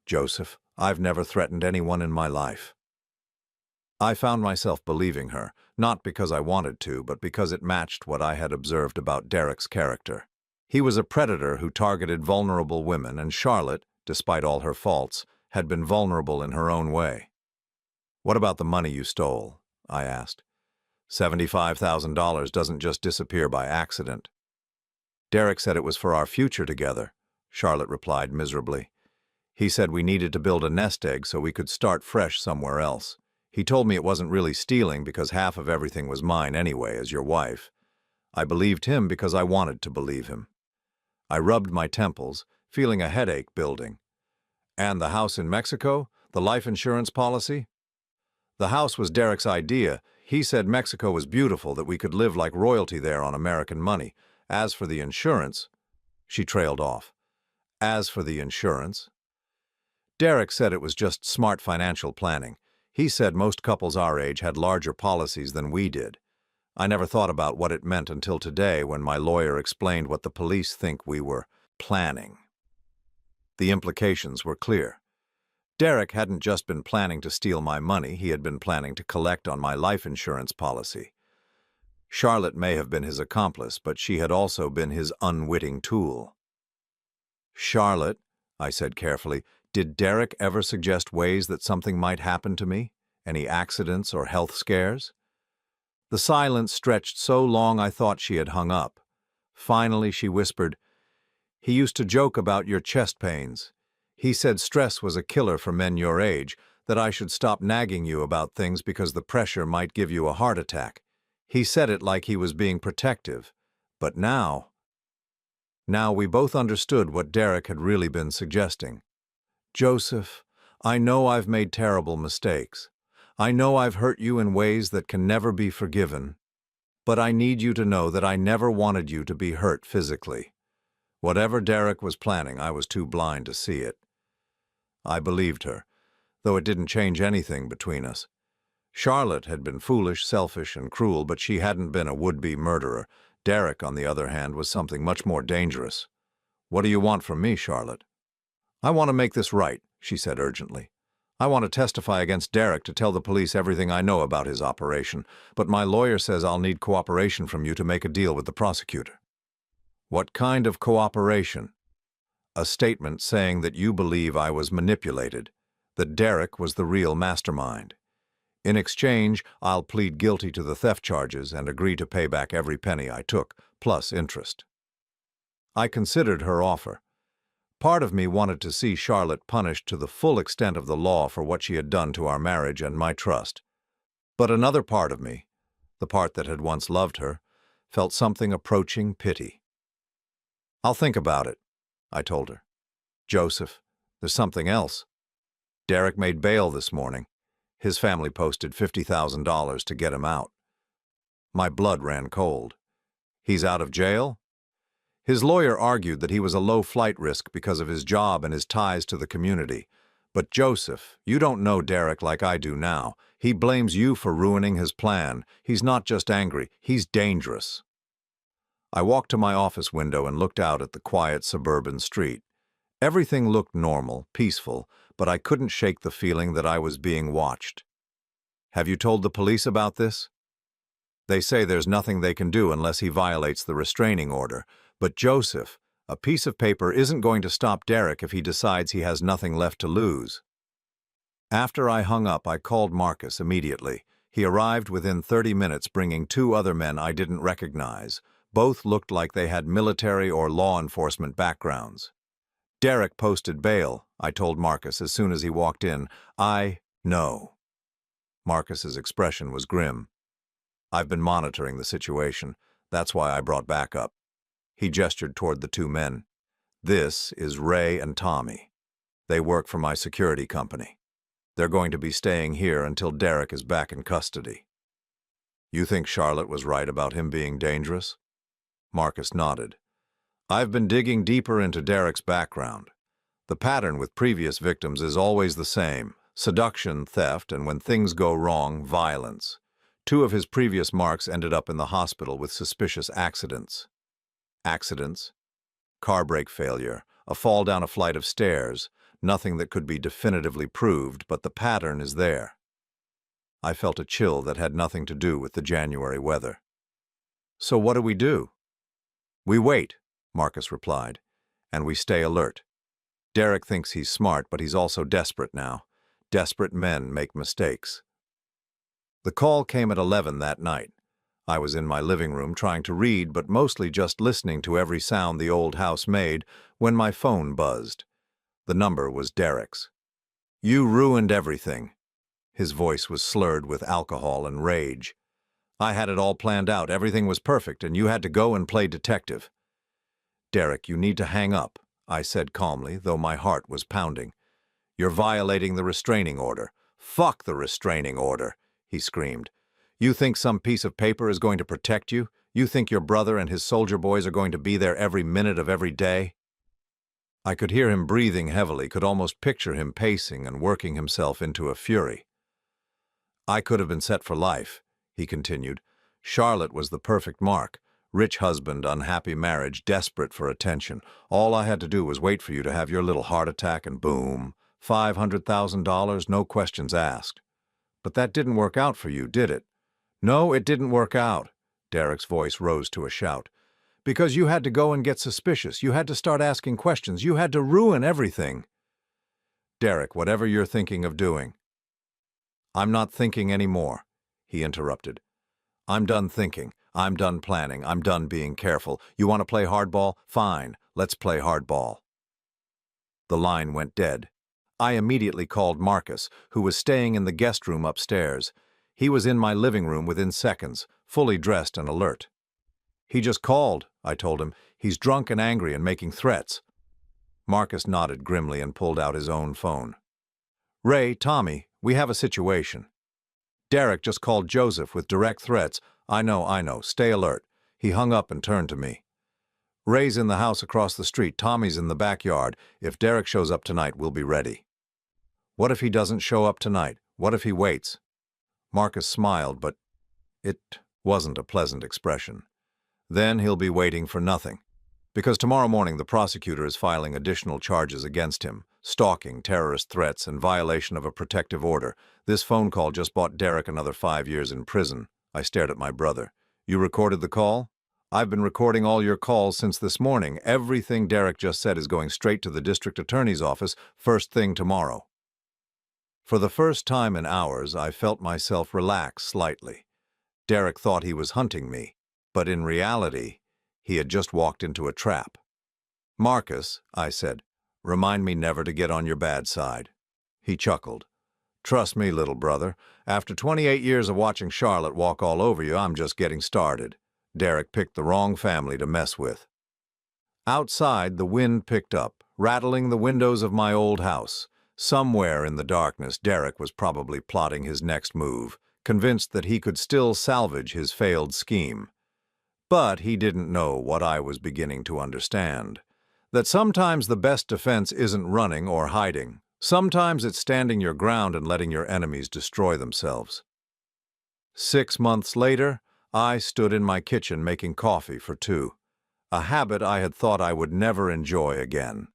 Joseph, I've never threatened anyone in my life. I found myself believing her, not because I wanted to, but because it matched what I had observed about Derek's character. He was a predator who targeted vulnerable women, and Charlotte, despite all her faults, had been vulnerable in her own way. What about the money you stole? I asked. $75,000 doesn't just disappear by accident. Derek said it was for our future together, Charlotte replied miserably. He said we needed to build a nest egg so we could start fresh somewhere else. He told me it wasn't really stealing because half of everything was mine anyway, as your wife. I believed him because I wanted to believe him. I rubbed my temples, feeling a headache building. And the house in Mexico? The life insurance policy? The house was Derek's idea. He said Mexico was beautiful, that we could live like royalty there on American money. As for the insurance, she trailed off. As for the insurance? Derek said it was just smart financial planning. He said most couples our age had larger policies than we did. I never thought about what it meant until today when my lawyer explained what the police think we were planning. The implications were clear. Derek hadn't just been planning to steal my money, he had been planning to collect on my life insurance policy. Charlotte may have been his accomplice, but she had also been his unwitting tool. Charlotte, I said carefully, did Derek ever suggest ways that something might happen to me? Any accidents or health scares? The silence stretched so long I thought she had hung up. Finally she whispered, "He used to joke about your chest pains. He said stress was a killer for men your age, that I should stop nagging you about things because the pressure might give you a heart attack. He said it like he was being protective. But now we both understood what Derek had really been suggesting. Joseph, I know I've made terrible mistakes. I know I've hurt you in ways that can never be forgiven. But I need you to know that I never wanted you to be hurt physically. Whatever Derek was planning, I was too blind to see it." I believed her, though it didn't change anything between us. Charlotte had been foolish, selfish, and cruel, but she hadn't been a would-be murderer. Derek, on the other hand, was something much more dangerous. "What do you want from me, Charlotte?" "I want to make this right," she said urgently. "I want to testify against Derek to tell the police everything I know about his operation, but my lawyer says I'll need cooperation from you to make a deal with the prosecutor." "What kind of cooperation?" "A statement saying that you believe I was manipulated, that Derek was the real mastermind. In exchange, I'll plead guilty to the theft charges and agree to pay back every penny I took, plus interest." I considered her offer. Part of me wanted to see Charlotte punished to the full extent of the law for what she had done to our marriage and my trust. But another part of me, the part that had once loved her, felt something approaching pity. "I'll think about it," I told her. "Joseph, there's something else. Derek made bail this morning. His family posted $50,000 to get him out." My blood ran cold. "He's out of jail?" His lawyer argued that he was a low flight risk because of his job and his ties to the community. "But Joseph, you don't know Derek like I do now. He blames you for ruining his plan. He's not just angry, he's dangerous." I walked to my office window and looked out at the quiet suburban street. Everything looked normal, peaceful, but I couldn't shake the feeling that I was being watched. "Have you told the police about this?" "They say there's nothing they can do unless he violates the restraining order. But Joseph, a piece of paper isn't going to stop Derek if he decides he has nothing left to lose." After I hung up, I called Marcus immediately. He arrived within 30 minutes bringing 2 other men I didn't recognize. Both looked like they had military or law enforcement backgrounds. "Derek posted bail," I told Marcus as soon as he walked in. "I know." Marcus's expression was grim. I've been monitoring the situation. That's why I brought backup. He gestured toward the two men. This is Ray and Tommy. They work for my security company. They're going to be staying here until Derek is back in custody. You think Charlotte was right about him being dangerous? Marcus nodded. I've been digging deeper into Derek's background. The pattern with previous victims is always the same: seduction, theft, and when things go wrong, violence. 2 of his previous marks ended up in the hospital with suspicious accidents. Accidents? Car brake failure, a fall down a flight of stairs, nothing that could be definitively proved, but the pattern is there. I felt a chill that had nothing to do with the January weather. So what do? We wait, Marcus replied, and we stay alert. Derek thinks he's smart, but he's also desperate now. Desperate men make mistakes. The call came at 11 that night. I was in my living room trying to read, but mostly just listening to every sound the old house made when my phone buzzed. The number was Derek's. You ruined everything. His voice was slurred with alcohol and rage. I had it all planned out, everything was perfect, and you had to go and play detective. Derek, you need to hang up, I said calmly, though my heart was pounding. You're violating the restraining order. Fuck the restraining order, he screamed. You think some piece of paper is going to protect you? You think your brother and his soldier boys are going to be there every minute of every day? I could hear him breathing heavily, could almost picture him pacing and working himself into a fury. I could have been set for life, he continued. Charlotte was the perfect mark. Rich husband, unhappy marriage, desperate for attention. All I had to do was wait for you to have your little heart attack and boom, $500,000, no questions asked. But that didn't work out for you, did it? No, it didn't work out. Derek's voice rose to a shout. Because you had to go and get suspicious. You had to start asking questions. You had to ruin everything. Derek, whatever you're thinking of doing. I'm not thinking anymore, he interrupted. I'm done thinking. I'm done planning. I'm done being careful. You want to play hardball? Fine, let's play hardball. The line went dead. I immediately called Marcus, who was staying in the guest room upstairs. He was in my living room within seconds, fully dressed and alert. He just called, I told him. He's drunk and angry and making threats. Marcus nodded grimly and pulled out his own phone. Ray, Tommy, we have a situation. Derek just called Joseph with direct threats. I know, stay alert. He hung up and turned to me. Ray's in the house across the street, Tommy's in the backyard. If Derek shows up tonight, we'll be ready. What if he doesn't show up tonight? What if he waits? Marcus smiled, but it wasn't a pleasant expression. Then he'll be waiting for nothing. Because tomorrow morning the prosecutor is filing additional charges against him: stalking, terrorist threats, and violation of a protective order. This phone call just bought Derek another 5 years in prison. I stared at my brother. You recorded the call? I've been recording all your calls since this morning. Everything Derek just said is going straight to the district attorney's office first thing tomorrow. For the first time in hours, I felt myself relax slightly. Derek thought he was hunting me, but in reality, he had just walked into a trap. Marcus, I said, remind me never to get on your bad side. He chuckled. Trust me, little brother, after 28 years of watching Charlotte walk all over you, I'm just getting started. Derek picked the wrong family to mess with. Outside, the wind picked up, rattling the windows of my old house. Somewhere in the darkness, Derek was probably plotting his next move, convinced that he could still salvage his failed scheme. But he didn't know what I was beginning to understand. That sometimes the best defense isn't running or hiding. Sometimes it's standing your ground and letting your enemies destroy themselves. 6 months later, I stood in my kitchen making coffee for 2, a habit I had thought I would never enjoy again.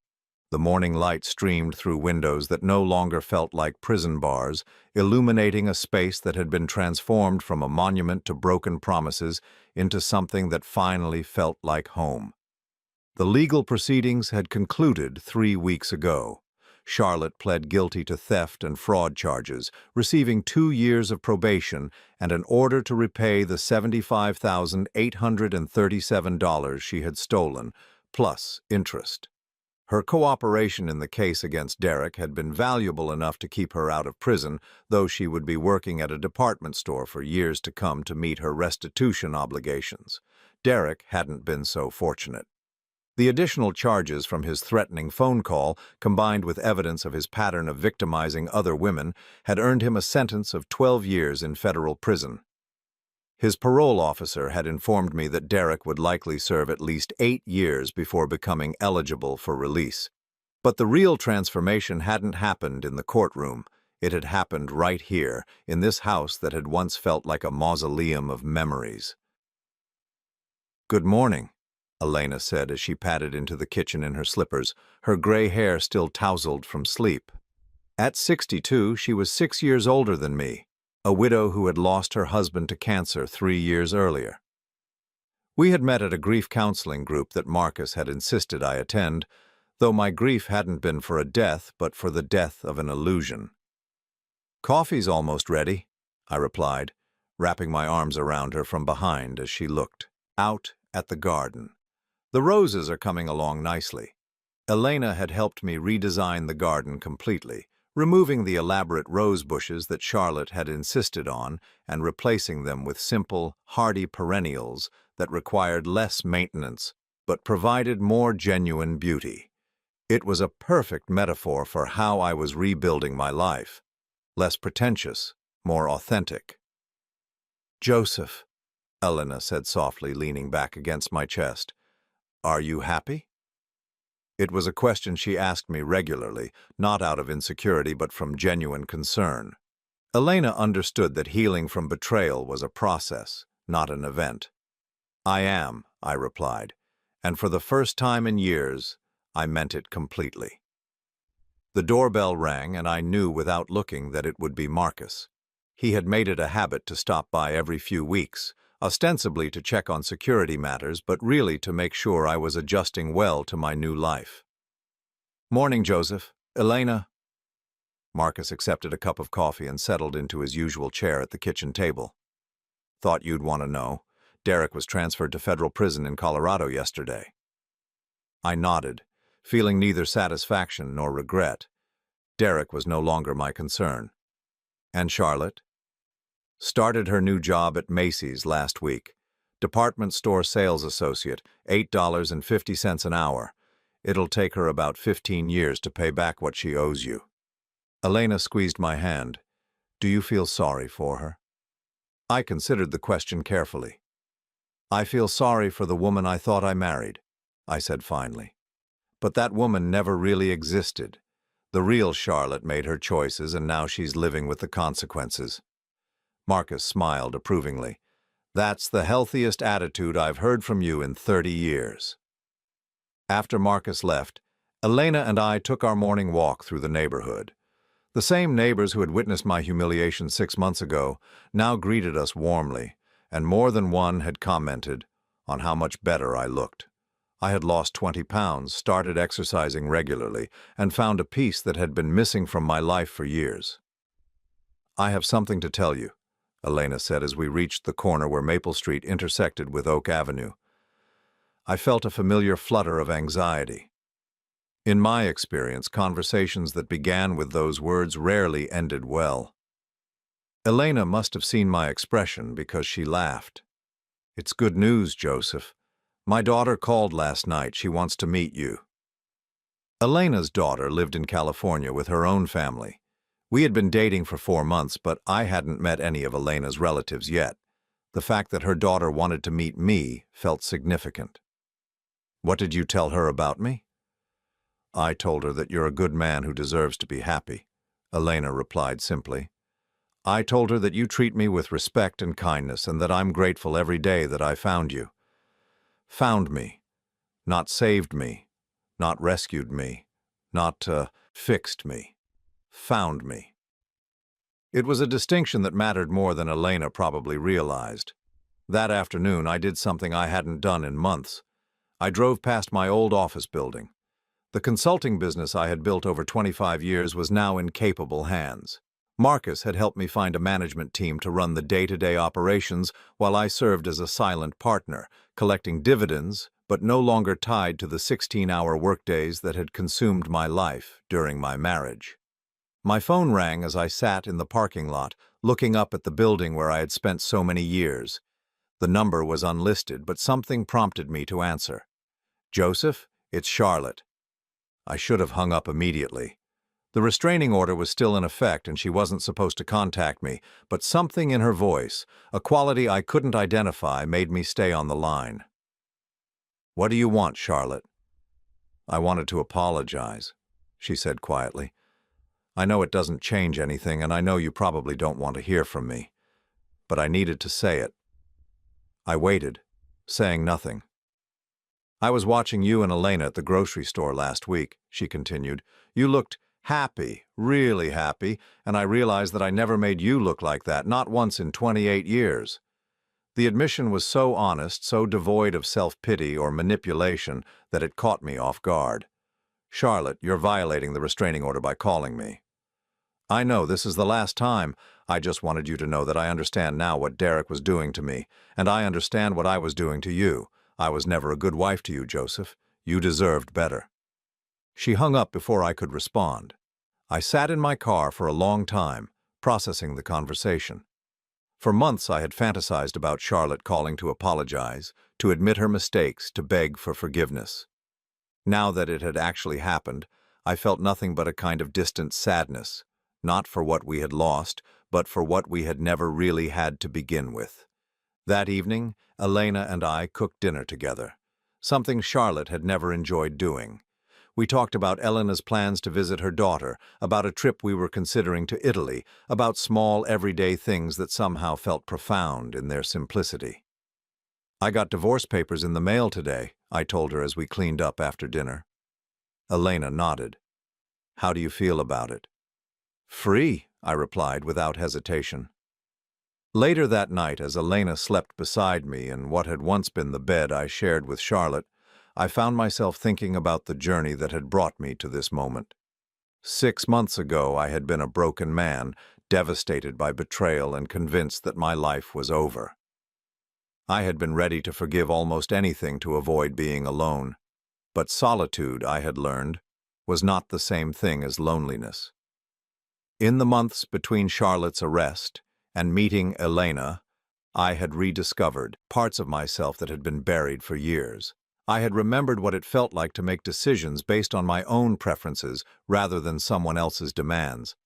The morning light streamed through windows that no longer felt like prison bars, illuminating a space that had been transformed from a monument to broken promises into something that finally felt like home. The legal proceedings had concluded 3 weeks ago. Charlotte pled guilty to theft and fraud charges, receiving 2 years of probation and an order to repay the $75,837 she had stolen, plus interest. Her cooperation in the case against Derek had been valuable enough to keep her out of prison, though she would be working at a department store for years to come to meet her restitution obligations. Derek hadn't been so fortunate. The additional charges from his threatening phone call, combined with evidence of his pattern of victimizing other women, had earned him a sentence of 12 years in federal prison. His parole officer had informed me that Derek would likely serve at least 8 years before becoming eligible for release. But the real transformation hadn't happened in the courtroom. It had happened right here, in this house that had once felt like a mausoleum of memories. "Good morning," Elena said as she padded into the kitchen in her slippers, her gray hair still tousled from sleep. At 62, she was 6 years older than me, a widow who had lost her husband to cancer 3 years earlier. We had met at a grief counseling group that Marcus had insisted I attend, though my grief hadn't been for a death, but for the death of an illusion. "Coffee's almost ready," I replied, wrapping my arms around her from behind as she looked out at the garden. "The roses are coming along nicely." Elena had helped me redesign the garden completely, removing the elaborate rose bushes that Charlotte had insisted on and replacing them with simple, hardy perennials that required less maintenance but provided more genuine beauty. It was a perfect metaphor for how I was rebuilding my life. Less pretentious, more authentic. "Joseph," Elena said softly, leaning back against my chest, "are you happy?" It was a question she asked me regularly, not out of insecurity but from genuine concern. Elena understood that healing from betrayal was a process, not an event. "I am," I replied, and for the first time in years, I meant it completely. The doorbell rang, and I knew without looking that it would be Marcus. He had made it a habit to stop by every few weeks, ostensibly to check on security matters, but really to make sure I was adjusting well to my new life. "Morning, Joseph. Elena." Marcus accepted a cup of coffee and settled into his usual chair at the kitchen table. "Thought you'd want to know. Derek was transferred to federal prison in Colorado yesterday." I nodded, feeling neither satisfaction nor regret. Derek was no longer my concern. "And Charlotte?" "Started her new job at Macy's last week. Department store sales associate, $8.50 an hour. It'll take her about 15 years to pay back what she owes you." Elena squeezed my hand. "Do you feel sorry for her?" I considered the question carefully. "I feel sorry for the woman I thought I married," I said finally. "But that woman never really existed. The real Charlotte made her choices, and now she's living with the consequences." Marcus smiled approvingly. "That's the healthiest attitude I've heard from you in 30 years. After Marcus left, Elena and I took our morning walk through the neighborhood. The same neighbors who had witnessed my humiliation 6 months ago now greeted us warmly, and more than one had commented on how much better I looked. I had lost 20 pounds, started exercising regularly, and found a peace that had been missing from my life for years. "I have something to tell you," Elena said as we reached the corner where Maple Street intersected with Oak Avenue. I felt a familiar flutter of anxiety. In my experience, conversations that began with those words rarely ended well. Elena must have seen my expression because she laughed. "It's good news, Joseph. My daughter called last night. She wants to meet you." Elena's daughter lived in California with her own family. We had been dating for 4 months, but I hadn't met any of Elena's relatives yet. The fact that her daughter wanted to meet me felt significant. "What did you tell her about me?" "I told her that you're a good man who deserves to be happy," Elena replied simply. "I told her that you treat me with respect and kindness and that I'm grateful every day that I found you. Found me, not saved me, not rescued me, not fixed me. Found me." It was a distinction that mattered more than Elena probably realized. That afternoon, I did something I hadn't done in months. I drove past my old office building. The consulting business I had built over 25 years was now in capable hands. Marcus had helped me find a management team to run the day-to-day operations while I served as a silent partner, collecting dividends but no longer tied to the 16-hour workdays that had consumed my life during my marriage. My phone rang as I sat in the parking lot, looking up at the building where I had spent so many years. The number was unlisted, but something prompted me to answer. "Joseph, it's Charlotte." I should have hung up immediately. The restraining order was still in effect and she wasn't supposed to contact me, but something in her voice, a quality I couldn't identify, made me stay on the line. "What do you want, Charlotte?" "I wanted to apologize," she said quietly. "I know it doesn't change anything, and I know you probably don't want to hear from me, but I needed to say it." I waited, saying nothing. "I was watching you and Elena at the grocery store last week," she continued. "You looked happy, really happy, and I realized that I never made you look like that, not once in 28 years. The admission was so honest, so devoid of self-pity or manipulation, that it caught me off guard. "Charlotte, you're violating the restraining order by calling me." "I know, this is the last time. I just wanted you to know that I understand now what Derek was doing to me, and I understand what I was doing to you. I was never a good wife to you, Joseph. You deserved better." She hung up before I could respond. I sat in my car for a long time, processing the conversation. For months I had fantasized about Charlotte calling to apologize, to admit her mistakes, to beg for forgiveness. Now that it had actually happened, I felt nothing but a kind of distant sadness, not for what we had lost, but for what we had never really had to begin with. That evening, Elena and I cooked dinner together, something Charlotte had never enjoyed doing. We talked about Elena's plans to visit her daughter, about a trip we were considering to Italy, about small, everyday things that somehow felt profound in their simplicity. "I got divorce papers in the mail today," I told her as we cleaned up after dinner. Elena nodded. "How do you feel about it?" "Free," I replied without hesitation. Later that night, as Elena slept beside me in what had once been the bed I shared with Charlotte, I found myself thinking about the journey that had brought me to this moment. 6 months ago, I had been a broken man, devastated by betrayal and convinced that my life was over. I had been ready to forgive almost anything to avoid being alone. But solitude, I had learned, was not the same thing as loneliness. In the months between Charlotte's arrest and meeting Elena, I had rediscovered parts of myself that had been buried for years. I had remembered what it felt like to make decisions based on my own preferences rather than someone else's demands.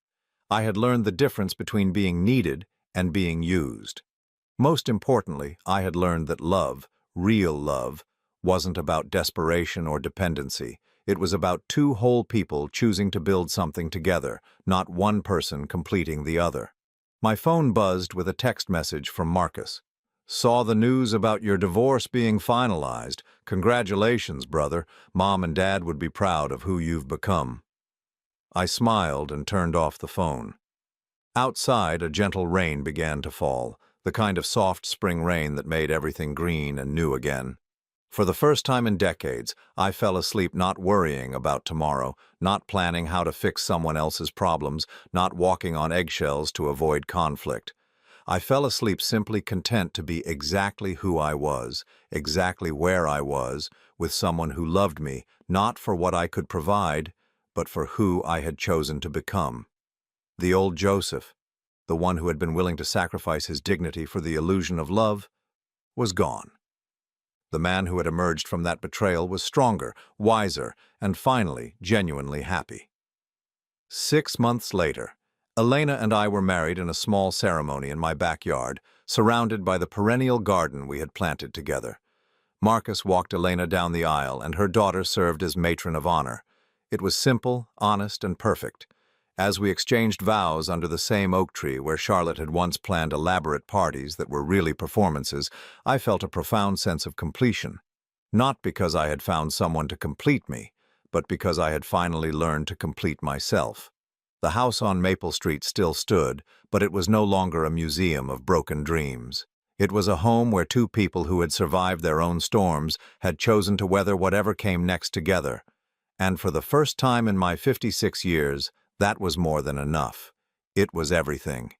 I had learned the difference between being needed and being used. Most importantly, I had learned that love, real love, wasn't about desperation or dependency. It was about two whole people choosing to build something together, not one person completing the other. My phone buzzed with a text message from Marcus. "Saw the news about your divorce being finalized. Congratulations, brother. Mom and Dad would be proud of who you've become." I smiled and turned off the phone. Outside, a gentle rain began to fall, the kind of soft spring rain that made everything green and new again. For the first time in decades, I fell asleep not worrying about tomorrow, not planning how to fix someone else's problems, not walking on eggshells to avoid conflict. I fell asleep simply content to be exactly who I was, exactly where I was, with someone who loved me, not for what I could provide, but for who I had chosen to become. The old Joseph, the one who had been willing to sacrifice his dignity for the illusion of love, was gone. The man who had emerged from that betrayal was stronger, wiser, and finally, genuinely happy. 6 months later, Elena and I were married in a small ceremony in my backyard, surrounded by the perennial garden we had planted together. Marcus walked Elena down the aisle, and her daughter served as matron of honor. It was simple, honest, and perfect. As we exchanged vows under the same oak tree where Charlotte had once planned elaborate parties that were really performances, I felt a profound sense of completion. Not because I had found someone to complete me, but because I had finally learned to complete myself. The house on Maple Street still stood, but it was no longer a museum of broken dreams. It was a home where two people who had survived their own storms had chosen to weather whatever came next together. And for the first time in my 56 years, that was more than enough. It was everything.